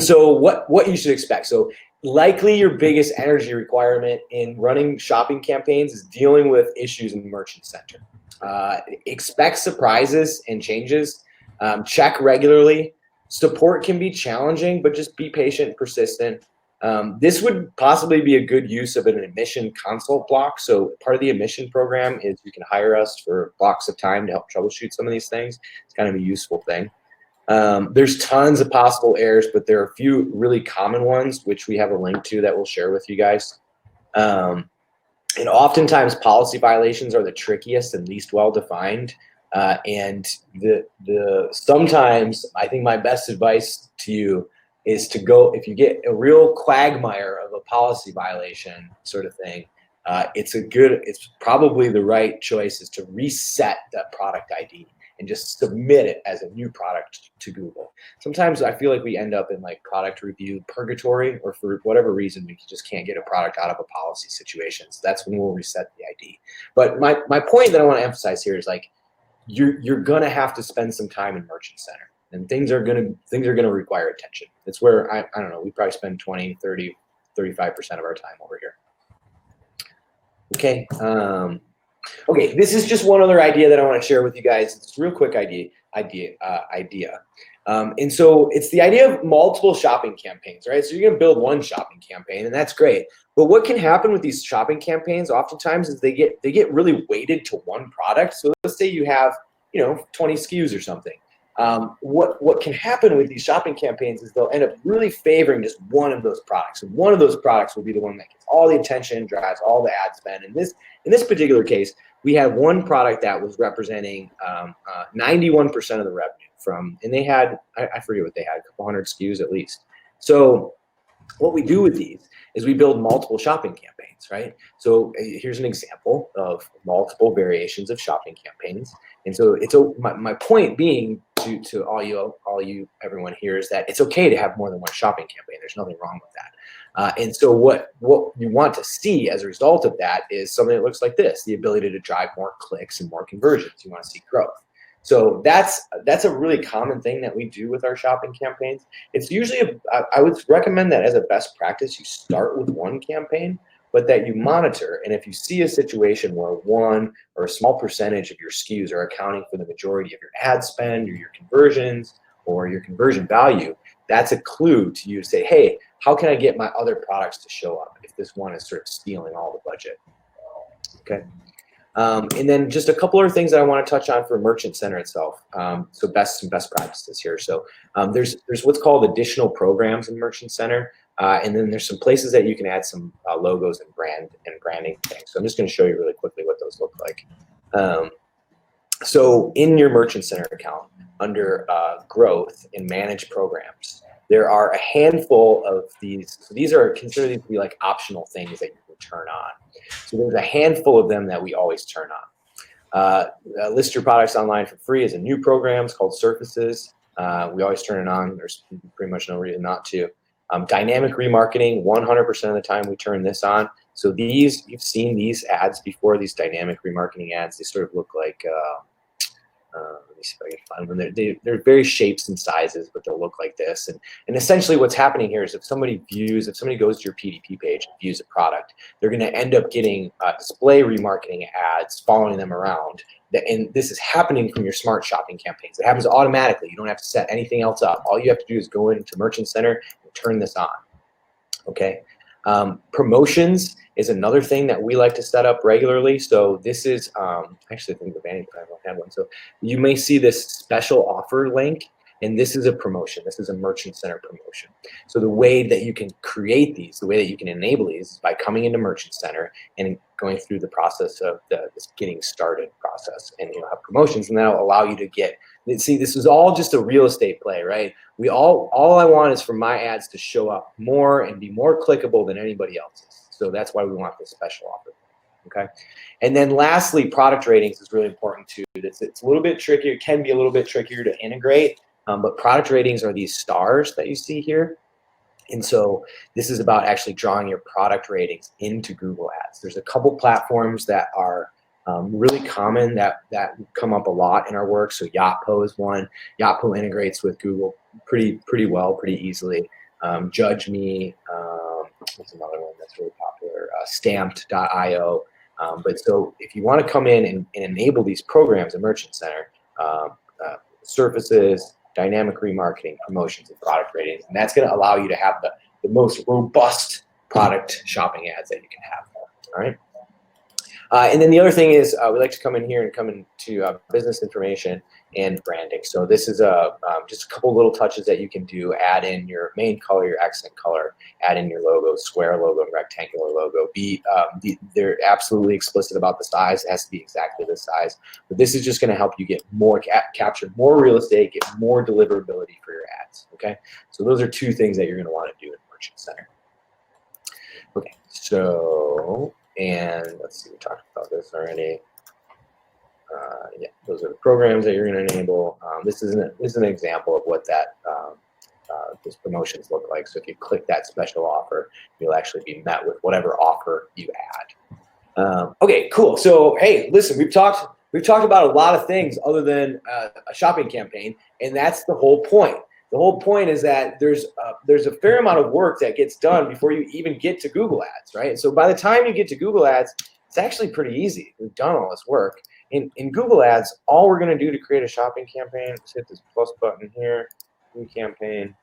So what you should expect. So likely your biggest energy requirement in running shopping campaigns is dealing with issues in the Merchant Center. Expect surprises and changes. Check regularly. Support can be challenging, but just be patient and persistent. This would possibly be a good use of an admission consult block. So part of the admission program is you can hire us for blocks of time to help troubleshoot some of these things. It's kind of a useful thing. There's tons of possible errors, but there are a few really common ones, which we have a link to that we'll share with you guys. And oftentimes policy violations are the trickiest and least well-defined. And sometimes I think my best advice to you is to go, if you get a real quagmire of a policy violation sort of thing, it's probably the right choice is to reset that product ID and just submit it as a new product to Google. Sometimes I feel like we end up in like product review purgatory, or for whatever reason, we just can't get a product out of a policy situation. So that's when we'll reset the ID. But my point that I want to emphasize here is like, you're gonna have to spend some time in Merchant Center. And things are gonna require attention. It's where I don't know, we probably spend 20, 30, 35% of our time over here. Okay. Okay, this is just one other idea that I want to share with you guys. It's a real quick idea. And so it's the idea of multiple shopping campaigns, right? So you're gonna build one shopping campaign, and that's great. But what can happen with these shopping campaigns oftentimes is they get really weighted to one product. So let's say you have 20 SKUs or something. What can happen with these shopping campaigns is they'll end up really favoring just one of those products, and one of those products will be the one that gets all the attention, drives all the ad spend. In this particular case, we had one product that was representing 91% of the revenue and they had, I forget what they had, a couple hundred SKUs at least. So what we do with these is we build multiple shopping campaigns, right? So here's an example of multiple variations of shopping campaigns. And so my point being to all you everyone here is that it's okay to have more than one shopping campaign. There's nothing wrong with that. And so what you want to see as a result of that is something that looks like this: the ability to drive more clicks and more conversions. You want to see growth. So that's a really common thing that we do with our shopping campaigns. It's usually I would recommend that as a best practice, you start with one campaign, but that you monitor. And if you see a situation where one or a small percentage of your SKUs are accounting for the majority of your ad spend or your conversions or your conversion value, that's a clue to you to say, hey, how can I get my other products to show up if this one is sort of stealing all the budget? Okay. And then just a couple of things that I want to touch on for Merchant Center itself. So some best practices here. So there's what's called additional programs in Merchant Center. And then there's some places that you can add some logos and branding things. So I'm just going to show you really quickly what those look like. So in your Merchant Center account, under growth and manage programs, there are a handful of these. So these are considered to be like optional things that you can turn on. So there's a handful of them that we always turn on. List your products online for free is a new program. It's called Surfaces. We always turn it on. There's pretty much no reason not to. Dynamic remarketing, 100% of the time we turn this on. So these, you've seen these ads before, these dynamic remarketing ads. They sort of look like, let me see if I can find them. They're very shapes and sizes, but they'll look like this. And essentially what's happening here is if somebody goes to your PDP page and views a product, they're going to end up getting display remarketing ads following them around. And this is happening from your smart shopping campaigns. It happens automatically. You don't have to set anything else up. All you have to do is go into Merchant Center and turn this on. Okay. Promotions is another thing that we like to set up regularly. So this is actually, I think the Vanity Platform had one. So you may see this special offer link, and this is a promotion. This is a Merchant Center promotion. So the way that you can create these, the way that you can enable these is by coming into Merchant Center and going through the process of this getting started process, and you'll have promotions, and that'll allow you to get. See, this is all just a real estate play, right? All I want is for my ads to show up more and be more clickable than anybody else's. So that's why we want this special offer. Okay. And then lastly, product ratings is really important too. It's a little bit trickier, can be a little bit trickier to integrate, but product ratings are these stars that you see here. And so this is about actually drawing your product ratings into Google Ads. There's a couple platforms that are really common that come up a lot in our work. So Yotpo is one. Yotpo integrates with Google pretty well, pretty easily. Judge Me, what's another one that's really popular? Stamped.io. But so if you want to come in and enable these programs in Merchant Center, Surfaces, dynamic remarketing, promotions, and product ratings, and that's going to allow you to have the most robust product shopping ads that you can have. All right. And then the other thing is we like to come in here and come into business information and branding. So this is just a couple little touches that you can do. Add in your main color, your accent color, add in your logo, square logo, rectangular logo. They're absolutely explicit about the size. It has to be exactly the size. But this is just going to help you get more, capture more real estate, get more deliverability for your ads. Okay, so those are two things that you're going to want to do in Merchant Center. Okay, so. And let's see, we talked about this already. Yeah, those are the programs that you're going to enable. This is an example of what that those promotions look like. So if you click that special offer, you'll actually be met with whatever offer you add. Okay, cool. So hey, listen, we've talked about a lot of things other than a shopping campaign, and that's the whole point. The whole point is that there's a fair amount of work that gets done before you even get to Google Ads, right? So by the time you get to Google Ads, it's actually pretty easy. We've done all this work. In Google Ads, all we're going to do to create a shopping campaign, let's hit this plus button here, new campaign,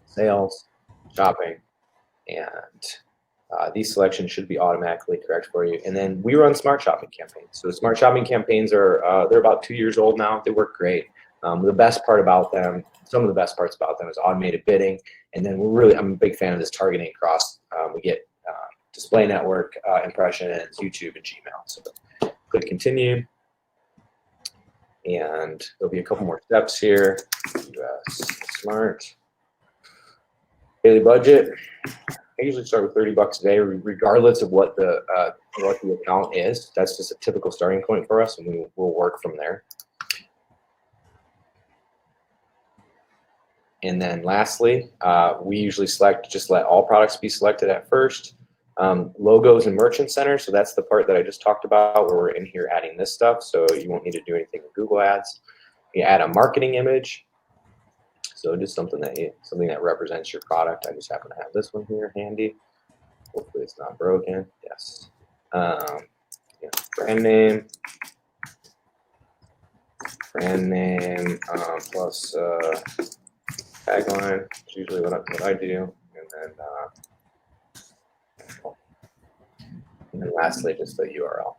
sales, shopping, and these selections should be automatically correct for you. And then we run smart shopping campaigns. So smart shopping campaigns they're about 2 years old now. They work great. The best part about them, some of the best parts about them is automated bidding. And then I'm a big fan of this targeting across. We get display network impressions, YouTube, and Gmail. So click continue. And there'll be a couple more steps here. Smart. Daily budget. I usually start with $30 a day, regardless of what the account is. That's just a typical starting point for us, and we'll work from there. And then lastly, we usually just let all products be selected at first. Logos and merchant center. So that's the part that I just talked about, where we're in here adding this stuff. So you won't need to do anything with Google Ads. You add a marketing image. So just something that represents your product. I just happen to have this one here handy. Hopefully it's not broken. Yes. Brand name plus tagline. It's usually what I do, and then lastly, just the URL.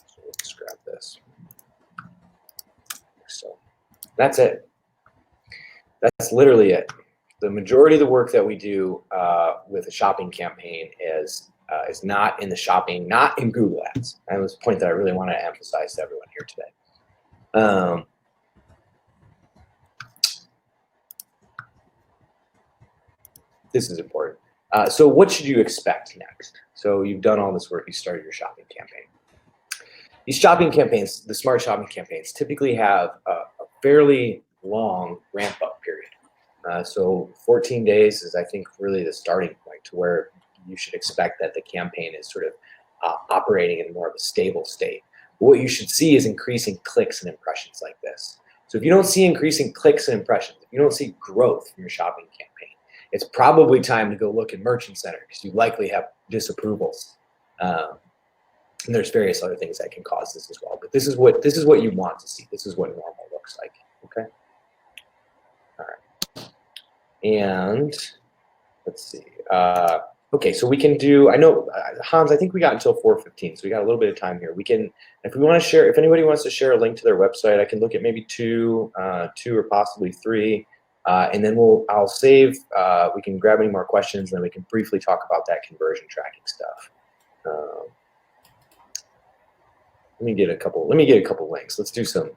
So we'll just grab this. So that's it. That's literally it. The majority of the work that we do with a shopping campaign is not in the shopping, not in Google Ads. That was a point that I really want to emphasize to everyone here today. This is important. So what should you expect next? So you've done all this work, you started your shopping campaign. These shopping campaigns, the smart shopping campaigns, typically have a fairly long ramp-up period. So 14 days is, I think, really the starting point to where you should expect that the campaign is sort of operating in more of a stable state. What you should see is increasing clicks and impressions like this. So if you don't see increasing clicks and impressions, if you don't see growth from your shopping campaign, it's probably time to go look at Merchant Center, because you likely have disapprovals. And there's various other things that can cause this as well. But this is what you want to see. This is what normal looks like. Okay. All right. And let's see. Okay, so we can do. I know Hans. I think we got until 4:15, so we got a little bit of time here. We can, if we want to share. If anybody wants to share a link to their website, I can look at maybe two or possibly three. And then I'll save. We can grab any more questions, and then we can briefly talk about that conversion tracking stuff. Let me get a couple links. Let's do some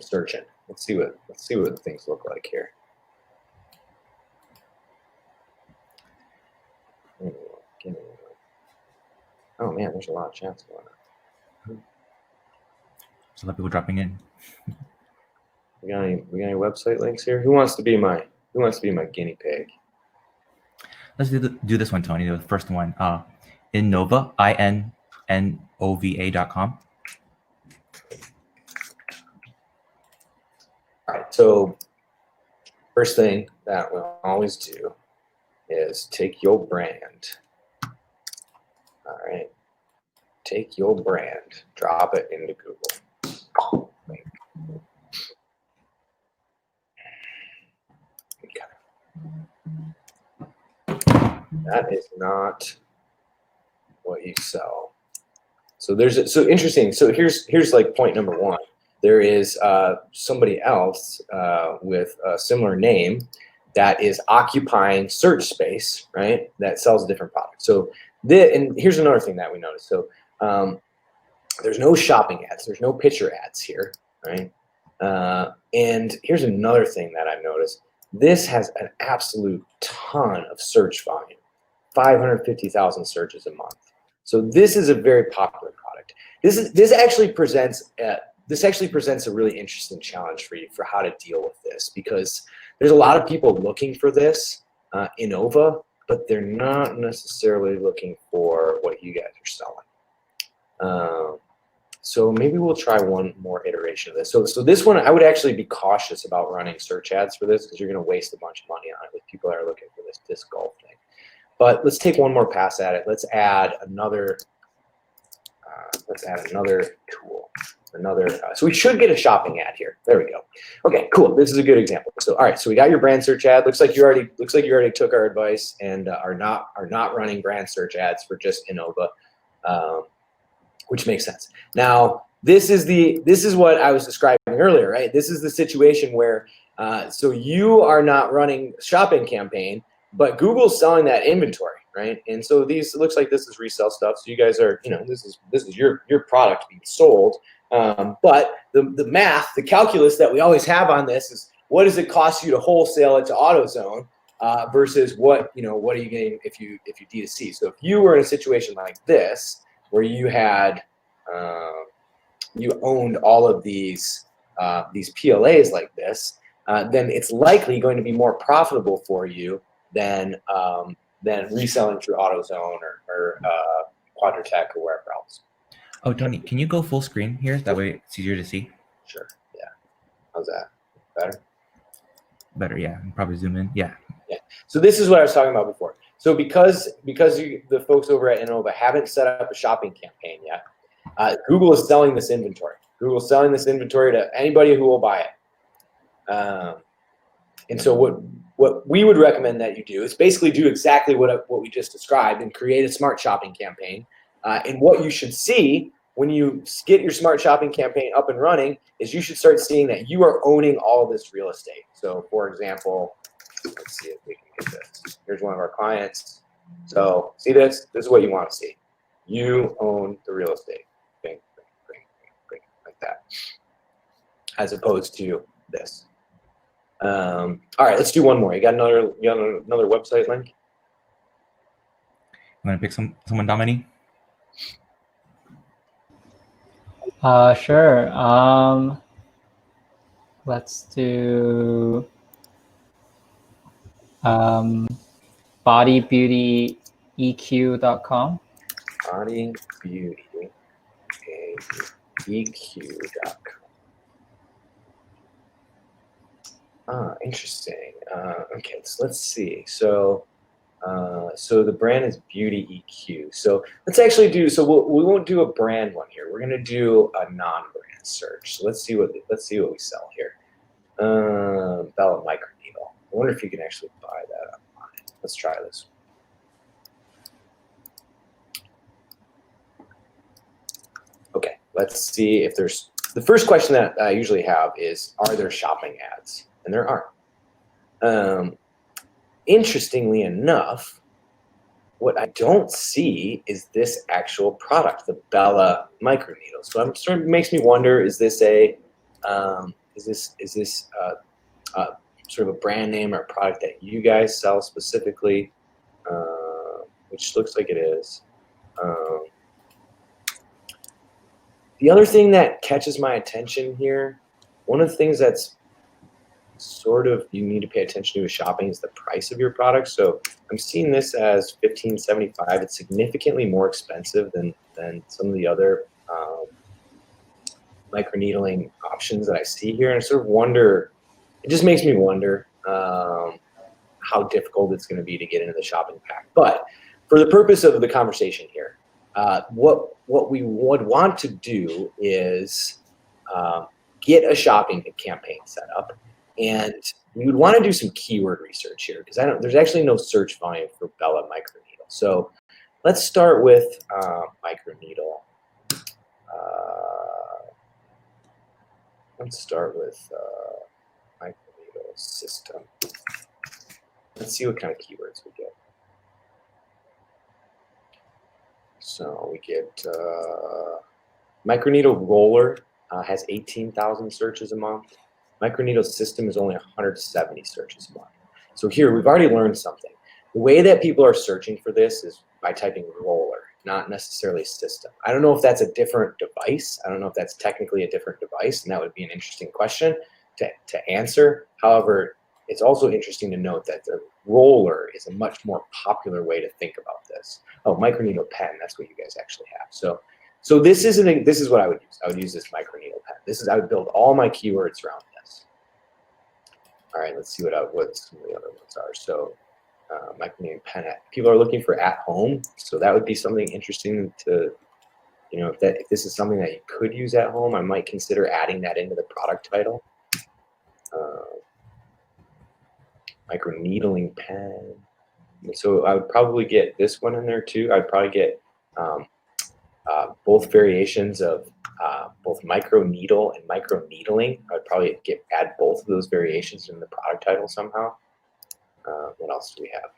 searching. Let's see what things look like here. Oh man, there's a lot of chats going on. There's a lot of people dropping in. We got any website links here? Who wants to be my guinea pig? Let's do this one, Tony. The first one. Innova, INNOVA.com. All right. So first thing that we'll always do is take your brand. All right. Take your brand, drop it into Google. That is not what you sell. So so interesting. So here's like point number one. There is somebody else with a similar name that is occupying search space, right? That sells different products. So and here's another thing that we noticed. So there's no shopping ads. There's no picture ads here, right? And here's another thing that I've noticed. This has an absolute ton of search volume, 550,000 searches a month. So this is a very popular product. This actually presents a really interesting challenge for you for how to deal with this, because there's a lot of people looking for this Innova, but they're not necessarily looking for what you guys are selling. So maybe we'll try one more iteration of this. So this one, I would actually be cautious about running search ads for this, because you're going to waste a bunch of money on it with people that are looking for this disc golf thing. But let's take one more pass at it. Let's add another tool. So we should get a shopping ad here. There we go. Okay, cool. This is a good example. So all right, so we got your brand search ad. Looks like you already took our advice and are not running brand search ads for just Innova, which makes sense. Now this is what I was describing earlier, right? This is the situation where so you are not running shopping campaign, but Google's selling that inventory, right? And so it looks like this is resale stuff. So you guys are, this is your product being sold. But the math, the calculus that we always have on this is, what does it cost you to wholesale it to AutoZone versus what are you getting if you D2C. So if you were in a situation like this where you had you owned all of these PLAs like this, then it's likely going to be more profitable for you than reselling through AutoZone or Quadratech or wherever else. Oh, Tony, can you go full screen here? That way it's easier to see. Sure. Yeah. How's that? Better? Better, yeah. Probably zoom in. Yeah. Yeah. So this is what I was talking about before. So because the folks over at Innova haven't set up a shopping campaign yet, Google is selling this inventory. Google's selling this inventory to anybody who will buy it. And so what we would recommend that you do is basically do exactly what we just described and create a smart shopping campaign. And what you should see when you get your smart shopping campaign up and running is you should start seeing that you are owning all of this real estate. So for example, let's see if we can get this. Here's one of our clients. So see this? This is what you want to see. You own the real estate. Bing, bing, bing, bing, like that. As opposed to this. All right, let's do one more. You got another website link? You want to pick someone, Dominique? Sure. Let's do bodybeautyeq.com. Bodybeautyeq.com. Interesting. Okay, so let's see. So the brand is Beauty EQ. So let's actually do. So we won't do a brand one here. We're gonna do a non-brand search. So let's see what we sell here. Bella Microneedle. I wonder if you can actually buy that online. Let's try this. Okay, let's see if there's. The first question that I usually have is, are there shopping ads? And there aren't. Interestingly enough, what I don't see is this actual product, the Bella Microneedle. So I'm sort of makes me wonder: is this sort of a brand name or a product that you guys sell specifically? Which looks like it is. The other thing that catches my attention here, one of the things that's sort of you need to pay attention to with shopping is the price of your product. So I'm seeing this as $15.75. It's significantly more expensive than some of the other microneedling options that I see here. And I sort of wonder, it just makes me wonder how difficult it's going to be to get into the shopping pack. But for the purpose of the conversation here, what we would want to do is get a shopping campaign set up. And we would want to do some keyword research here because there's actually no search volume for Bella Microneedle. So let's start with Microneedle. Let's start with Microneedle system. Let's see what kind of keywords we get. So we get Microneedle roller has 18,000 searches a month. Microneedle system is only 170 searches a month. So here, we've already learned something. The way that people are searching for this is by typing roller, not necessarily system. I don't know if that's a different device. I don't know if that's technically a different device, and that would be an interesting question to answer. However, it's also interesting to note that the roller is a much more popular way to think about this. Oh, Microneedle pen, that's what you guys actually have. So this is what I would use. I would use this Microneedle pen. I would build all my keywords around this. All right, let's see what some of the other ones are. So Microneedle pen. People are looking for at home, so that would be something interesting to, if this is something that you could use at home, I might consider adding that into the product title. Microneedling pen. So I would probably get this one in there too. I'd probably get both variations of both microneedle and microneedling. I'd probably add both of those variations in the product title somehow. What else do we have?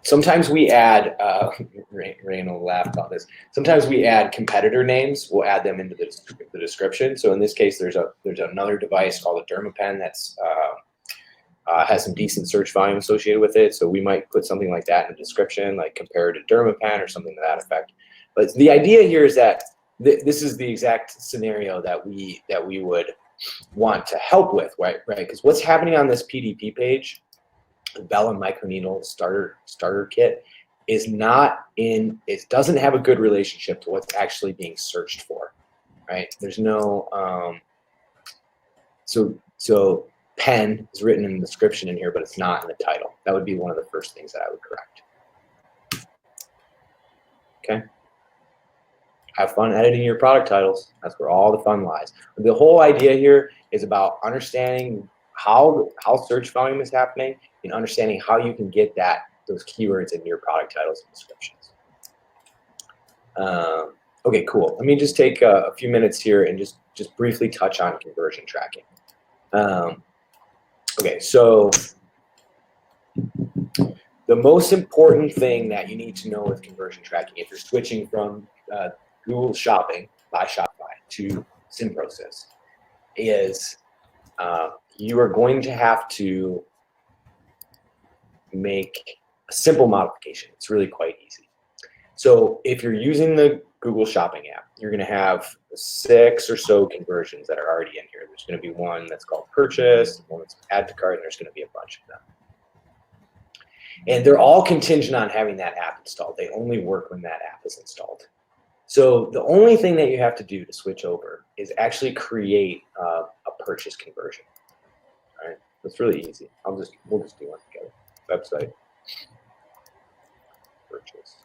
Sometimes we add, Rain will laugh about this. Sometimes we add competitor names. We'll add them into the description. So in this case, there's another device called a DermaPen that's has some decent search volume associated with it. So we might put something like that in the description, like compared to DermaPen or something to that effect. But the idea here is that this is the exact scenario that we would want to help with, right? Because what's happening on this PDP page, the Bella Microneedle starter kit, is not in. It doesn't have a good relationship to what's actually being searched for, right? There's no so pen is written in the description in here, but it's not in the title. That would be one of the first things that I would correct. Okay. Have fun editing your product titles. That's where all the fun lies. The whole idea here is about understanding how search volume is happening and understanding how you can get those keywords in your product titles and descriptions. Okay, cool. Let me just take a few minutes here and just briefly touch on conversion tracking. Okay, so the most important thing that you need to know with conversion tracking, if you're switching from Google Shopping by Shopify to SimProcess, is you are going to have to make a simple modification. It's really quite easy. So if you're using the Google Shopping app, you're going to have 6 or so conversions that are already in here. There's going to be one that's called purchase, one that's add to cart, and there's going to be a bunch of them. And they're all contingent on having that app installed. They only work when that app is installed. So the only thing that you have to do to switch over is actually create a purchase conversion. All right, it's really easy. We'll just do one together. Website purchase.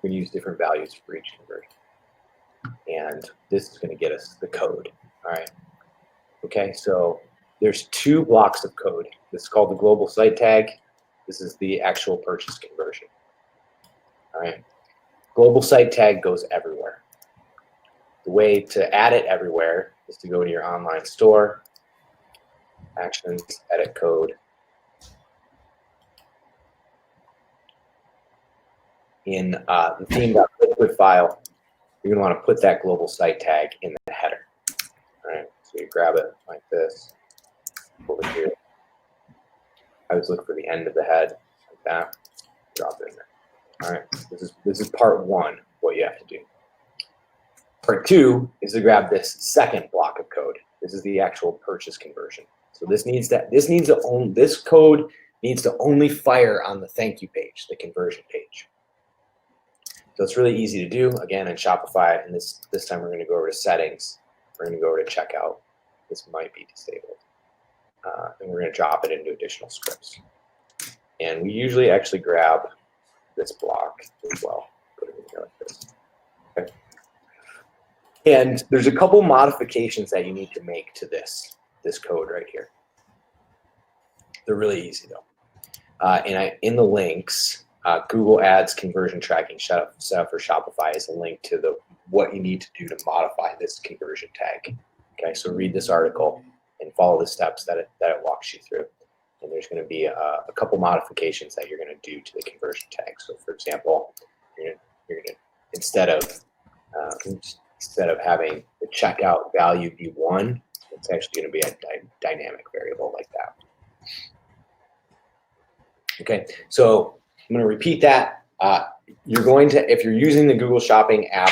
We use different values for each conversion, and this is going to get us the code. All right. Okay, so there's 2 blocks of code. This is called the global site tag. This is the actual purchase conversion. All right. Global site tag goes everywhere. The way to add it everywhere is to go to your online store, actions, edit code. In the theme.liquid file, you're going to want to put that global site tag in the header. All right, so you grab it like this, over here. I always look for the end of the head, like that, drop it in there. All right, this is part 1, what you have to do. Part 2 is to grab this second block of code. This is the actual purchase conversion. So this code needs to only fire on the thank you page, the conversion page. So it's really easy to do. Again, in Shopify, and this time we're going to go over to settings. We're going to go over to checkout. This might be disabled. And we're going to drop it into additional scripts. And we usually actually grab this block as well. Put it in here like this. Okay. And there's a couple modifications that you need to make to this code right here. They're really easy though. In the links, Google Ads conversion tracking set up for Shopify is a link to what you need to do to modify this conversion tag. Okay, so read this article and follow the steps that it walks you through. And there's going to be a couple modifications that you're going to do to the conversion tag. So, for example, you're going to instead of having the checkout value be 1, it's actually going to be a dynamic variable like that. Okay, so I'm going to repeat that. You're going to, if you're using the Google Shopping app,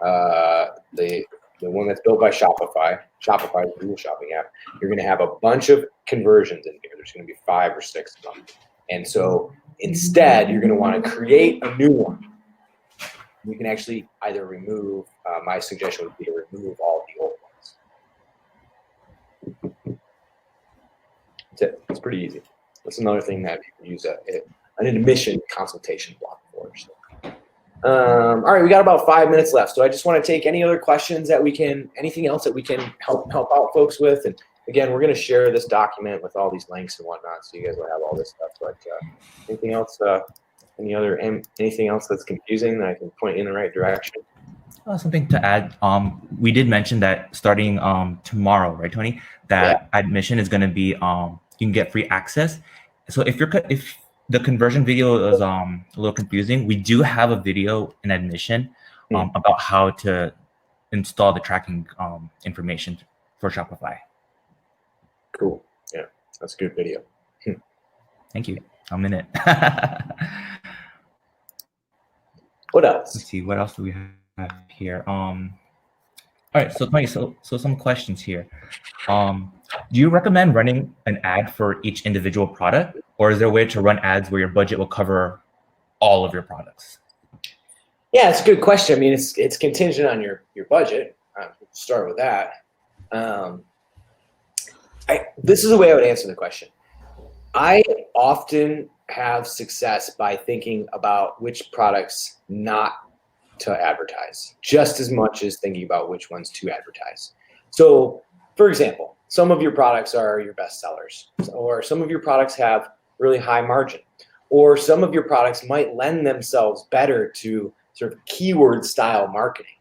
the one that's built by Shopify's Google Shopping app, you're going to have a bunch of conversions in here. There's going to be 5 or 6 of them. And so instead, you're going to want to create a new one. You can actually either remove, my suggestion would be to remove all the old ones. That's it. It's pretty easy. That's another thing that people use an admission consultation block for. So. All right, we got about 5 minutes left. So I just want to take any other questions anything else that we can help out folks with. And again, we're going to share this document with all these links and whatnot, so you guys will have all this stuff. But anything else? Anything else that's confusing that I can point you in the right direction? Something to add. We did mention that starting tomorrow, right, Tony? That admission is going to be you can get free access, So if the conversion video is a little confusing, we do have a video in admission about how to install the tracking information for Shopify. Cool. Yeah, that's a good video. Thank you. I'm in it. What else? Let's see. What else do we have here? All right. So Tony, so some questions here. Do you recommend running an ad for each individual product, or is there a way to run ads where your budget will cover all of your products? Yeah, it's a good question. I mean, it's contingent on your budget. Start with that. This is the way I would answer the question. I often have success by thinking about which products not to advertise, just as much as thinking about which ones to advertise. So, for example, some of your products are your best sellers, or some of your products have really high margin, or some of your products might lend themselves better to sort of keyword style marketing.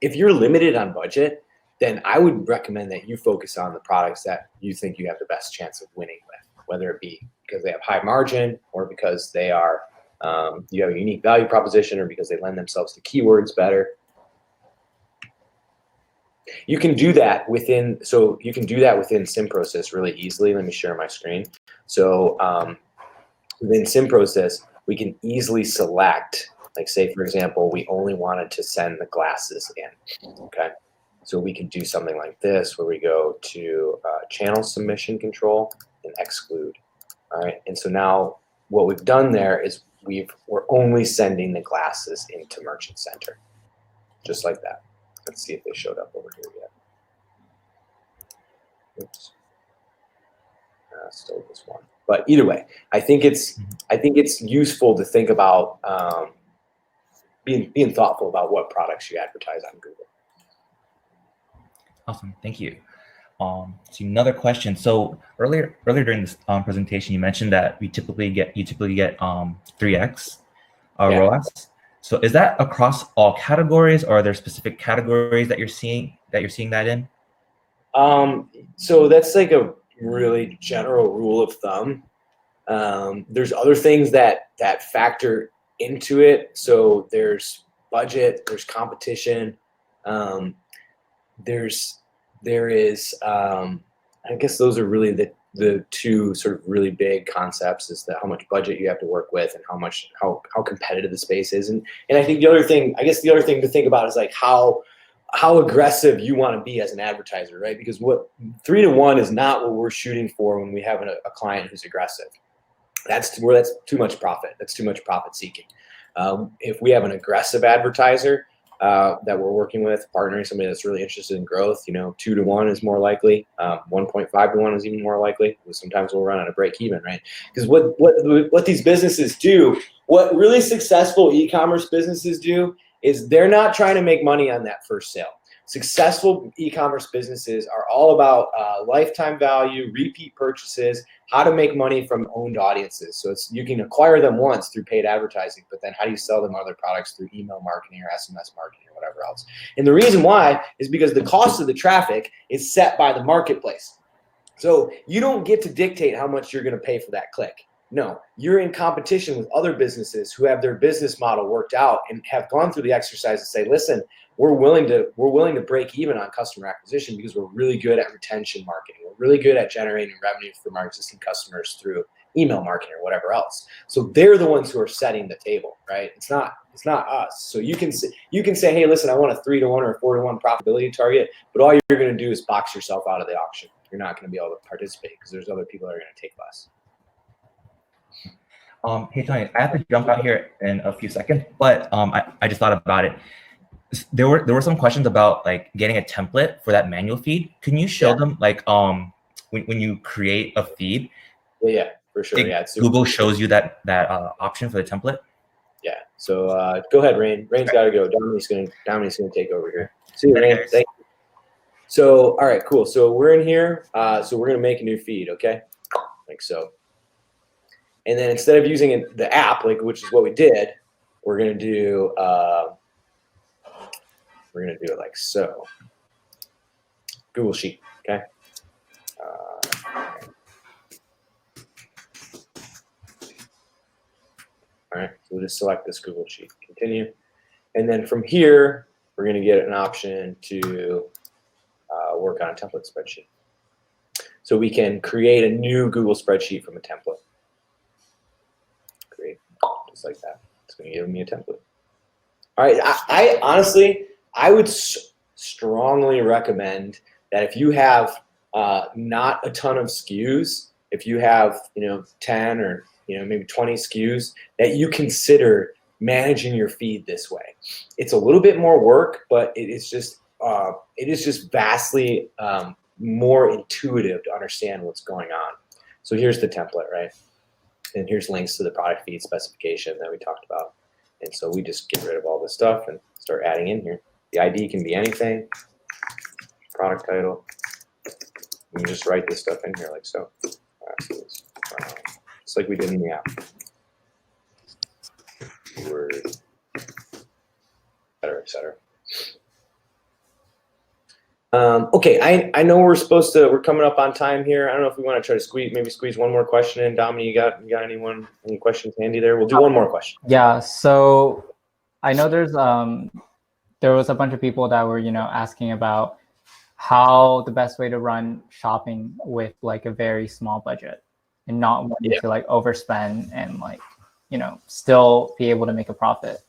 If you're limited on budget, then I would recommend that you focus on the products that you think you have the best chance of winning with, whether it be because they have high margin or because they are you have a unique value proposition or because they lend themselves to keywords better. You can do that within SimProcess really easily. Let me share my screen. So within SimProcess, we can easily select, like say for example, we only wanted to send the glasses in, okay? So we can do something like this where we go to channel submission control and exclude, all right? And so now what we've done there is we're only sending the glasses into Merchant Center, just like that. Let's see if they showed up over here yet. Oops. Still this one. But either way, I think it's useful to think about being thoughtful about what products you advertise on Google. Awesome, thank you. So another question. So earlier during this presentation, you mentioned that you typically get 3x ROAS. So is that across all categories, or are there specific categories that you're seeing that in? So that's like a really general rule of thumb. There's other things that factor into it. So there's budget, there's competition, there is I guess those are really the two sort of really big concepts, is that how much budget you have to work with and how competitive the space is. And I think the other thing to think about is like how aggressive you want to be as an advertiser, right? Because 3-to-1 is not what we're shooting for when we have a client who's aggressive. That's too much profit. That's too much profit seeking. If we have an aggressive advertiser that we're working with, partnering somebody that's really interested in growth, 2-to-1 is more likely. 1.5-to-1 is even more likely. Sometimes we'll run at a break even, right? Because what these businesses do, what really successful e-commerce businesses do, is they're not trying to make money on that first sale. Successful e-commerce businesses are all about lifetime value, repeat purchases, how to make money from owned audiences. So you can acquire them once through paid advertising, but then how do you sell them other products through email marketing or SMS marketing or whatever else? And the reason why is because the cost of the traffic is set by the marketplace. So you don't get to dictate how much you're going to pay for that click. No, you're in competition with other businesses who have their business model worked out and have gone through the exercise to say, listen, we're willing to break even on customer acquisition because we're really good at retention marketing. We're really good at generating revenue from our existing customers through email marketing or whatever else. So they're the ones who are setting the table, right? It's not us. So you can say, hey, listen, I want a 3-to-1 or a 4-to-1 profitability target, but all you're going to do is box yourself out of the auction. You're not going to be able to participate because there's other people that are going to take less. Hey Tony, I have to jump out here in a few seconds, but I just thought about it. There were some questions about like getting a template for that manual feed. Can you show them like when you create a feed? Yeah, for sure. Google shows you that option for the template. Yeah. So go ahead, Rain. Rain's got to go. Dominique's gonna take over here. See you, Rain. Thank you. So all right, cool. So we're in here. So we're gonna make a new feed, okay? Like so. And then instead of using the app, which is what we did, we're gonna do it like so. Google Sheet, okay? right? So we'll just select this Google Sheet, continue. And then from here, we're going to get an option to work on a template spreadsheet. So we can create a new Google spreadsheet from a template. Great, just like that. It's going to give me a template. All right, I honestly, I would strongly recommend that if you have not a ton of SKUs, if you have 10 or maybe 20 SKUs, that you consider managing your feed this way. It's a little bit more work, but it is just vastly more intuitive to understand what's going on. So here's the template, right? And here's links to the product feed specification that we talked about. And so we just get rid of all this stuff and start adding in here. The ID can be anything, product title. You just write this stuff in here like so. Just like we did in the app. Word, et cetera, et cetera. Okay, I know we're coming up on time here. I don't know if we want to try to squeeze one more question in. Dominic, you got any questions handy there? We'll do one more question. Yeah, so I know there was a bunch of people that were, asking about how the best way to run shopping with like a very small budget and not wanting to like overspend and like, still be able to make a profit.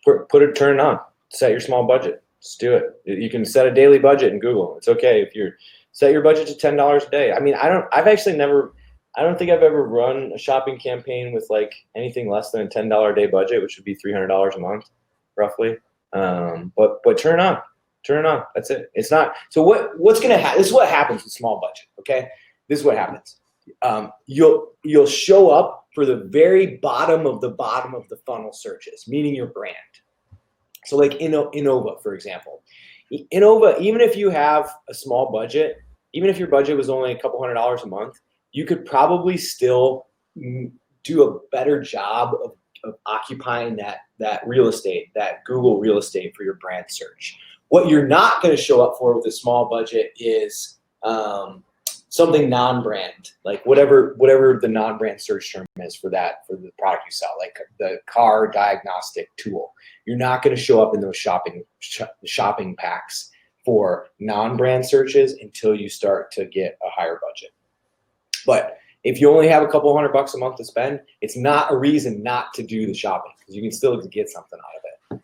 Turn it on. Set your small budget. Just do it. You can set a daily budget in Google. It's okay if you set your budget to $10 a day. I mean, I don't think I've ever run a shopping campaign with like anything less than a $10 a day budget, which would be $300 a month, roughly. But turn it on. Turn it on. That's it. It's not. So what's gonna happen? This is what happens with small budget. Okay, this is what happens. You'll show up for the very bottom of the funnel searches, meaning your brand. So like Innova, for example. Innova, even if you have a small budget, even if your budget was only a couple $100 a month, you could probably still do a better job of occupying that real estate, that Google real estate for your brand search. What you're not going to show up for with a small budget is something non-brand, like whatever the non-brand search term is for the product you sell, like the car diagnostic tool. You're not going to show up in those shopping packs for non-brand searches until you start to get a higher budget. But if you only have a couple $100 a month to spend, it's not a reason not to do the shopping because you can still get something out of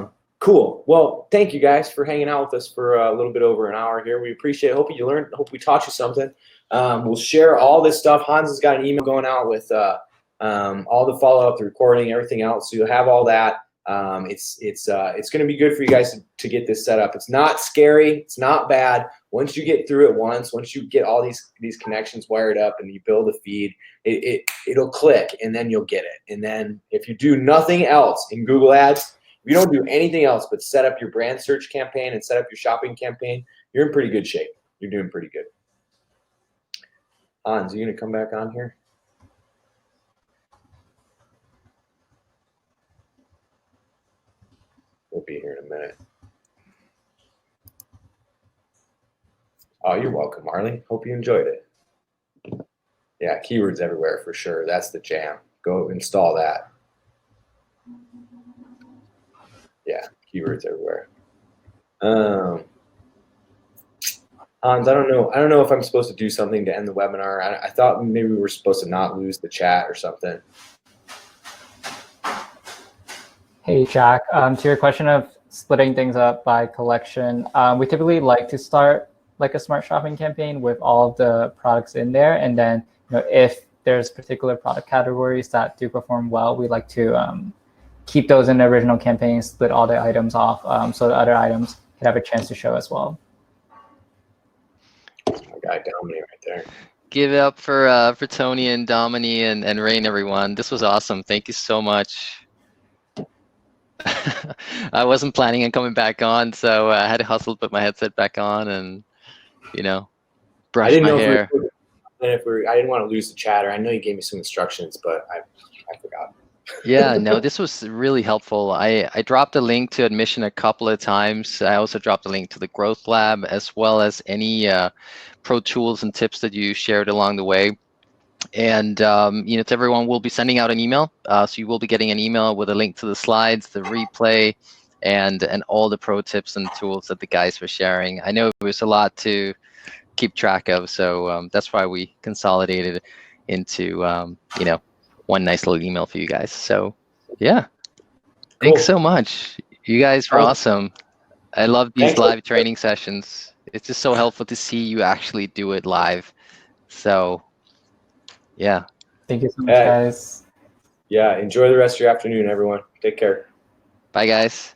it. Cool. Well, thank you guys for hanging out with us for a little bit over an hour here. We appreciate it. Hope you learned. Hope we taught you something. We'll share all this stuff. Hans has got an email going out with all the follow-up, the recording, everything else. So you'll have all that. It's going to be good for you guys to get this set up. It's not scary. It's not bad. Once you get through it once you get all these connections wired up and you build a feed, it'll click and then you'll get it. And then if you do nothing else in Google Ads, if you don't do anything else but set up your brand search campaign and set up your shopping campaign, you're in pretty good shape. You're doing pretty good. Hans, are you going to come back on here? We'll be here in a minute. Oh, you're welcome, Marley. Hope you enjoyed it. Yeah, keywords everywhere for sure. That's the jam. Go install that. Yeah, keywords everywhere. Hans, I don't know if I'm supposed to do something to end the webinar. I thought maybe we were supposed to not lose the chat or something. Hey, Jack. To your question of splitting things up by collection, we typically like to start like a smart shopping campaign with all of the products in there. And then if there's particular product categories that do perform well, we like to keep those in the original campaign, split all the items off so the other items can have a chance to show as well. My guy Dominic right there. Give it up for Tony and Dominic and Rain, everyone. This was awesome. Thank you so much. I wasn't planning on coming back on, so I had to hustle to put my headset back on and, brush my hair. I didn't want to lose the chatter. I know you gave me some instructions, but I forgot. Yeah, no, this was really helpful. I dropped a link to admission a couple of times. I also dropped a link to the Growth Lab as well as any pro tools and tips that you shared along the way. And to everyone, we'll be sending out an email. So you will be getting an email with a link to the slides, the replay, and all the pro tips and tools that the guys were sharing. I know it was a lot to keep track of, so that's why we consolidated into one nice little email for you guys. So yeah, thanks so much. You guys were awesome. I love these live training sessions. It's just so helpful to see you actually do it live. So yeah. Thank you so much, guys. Yeah, enjoy the rest of your afternoon, everyone. Take care. Bye, guys.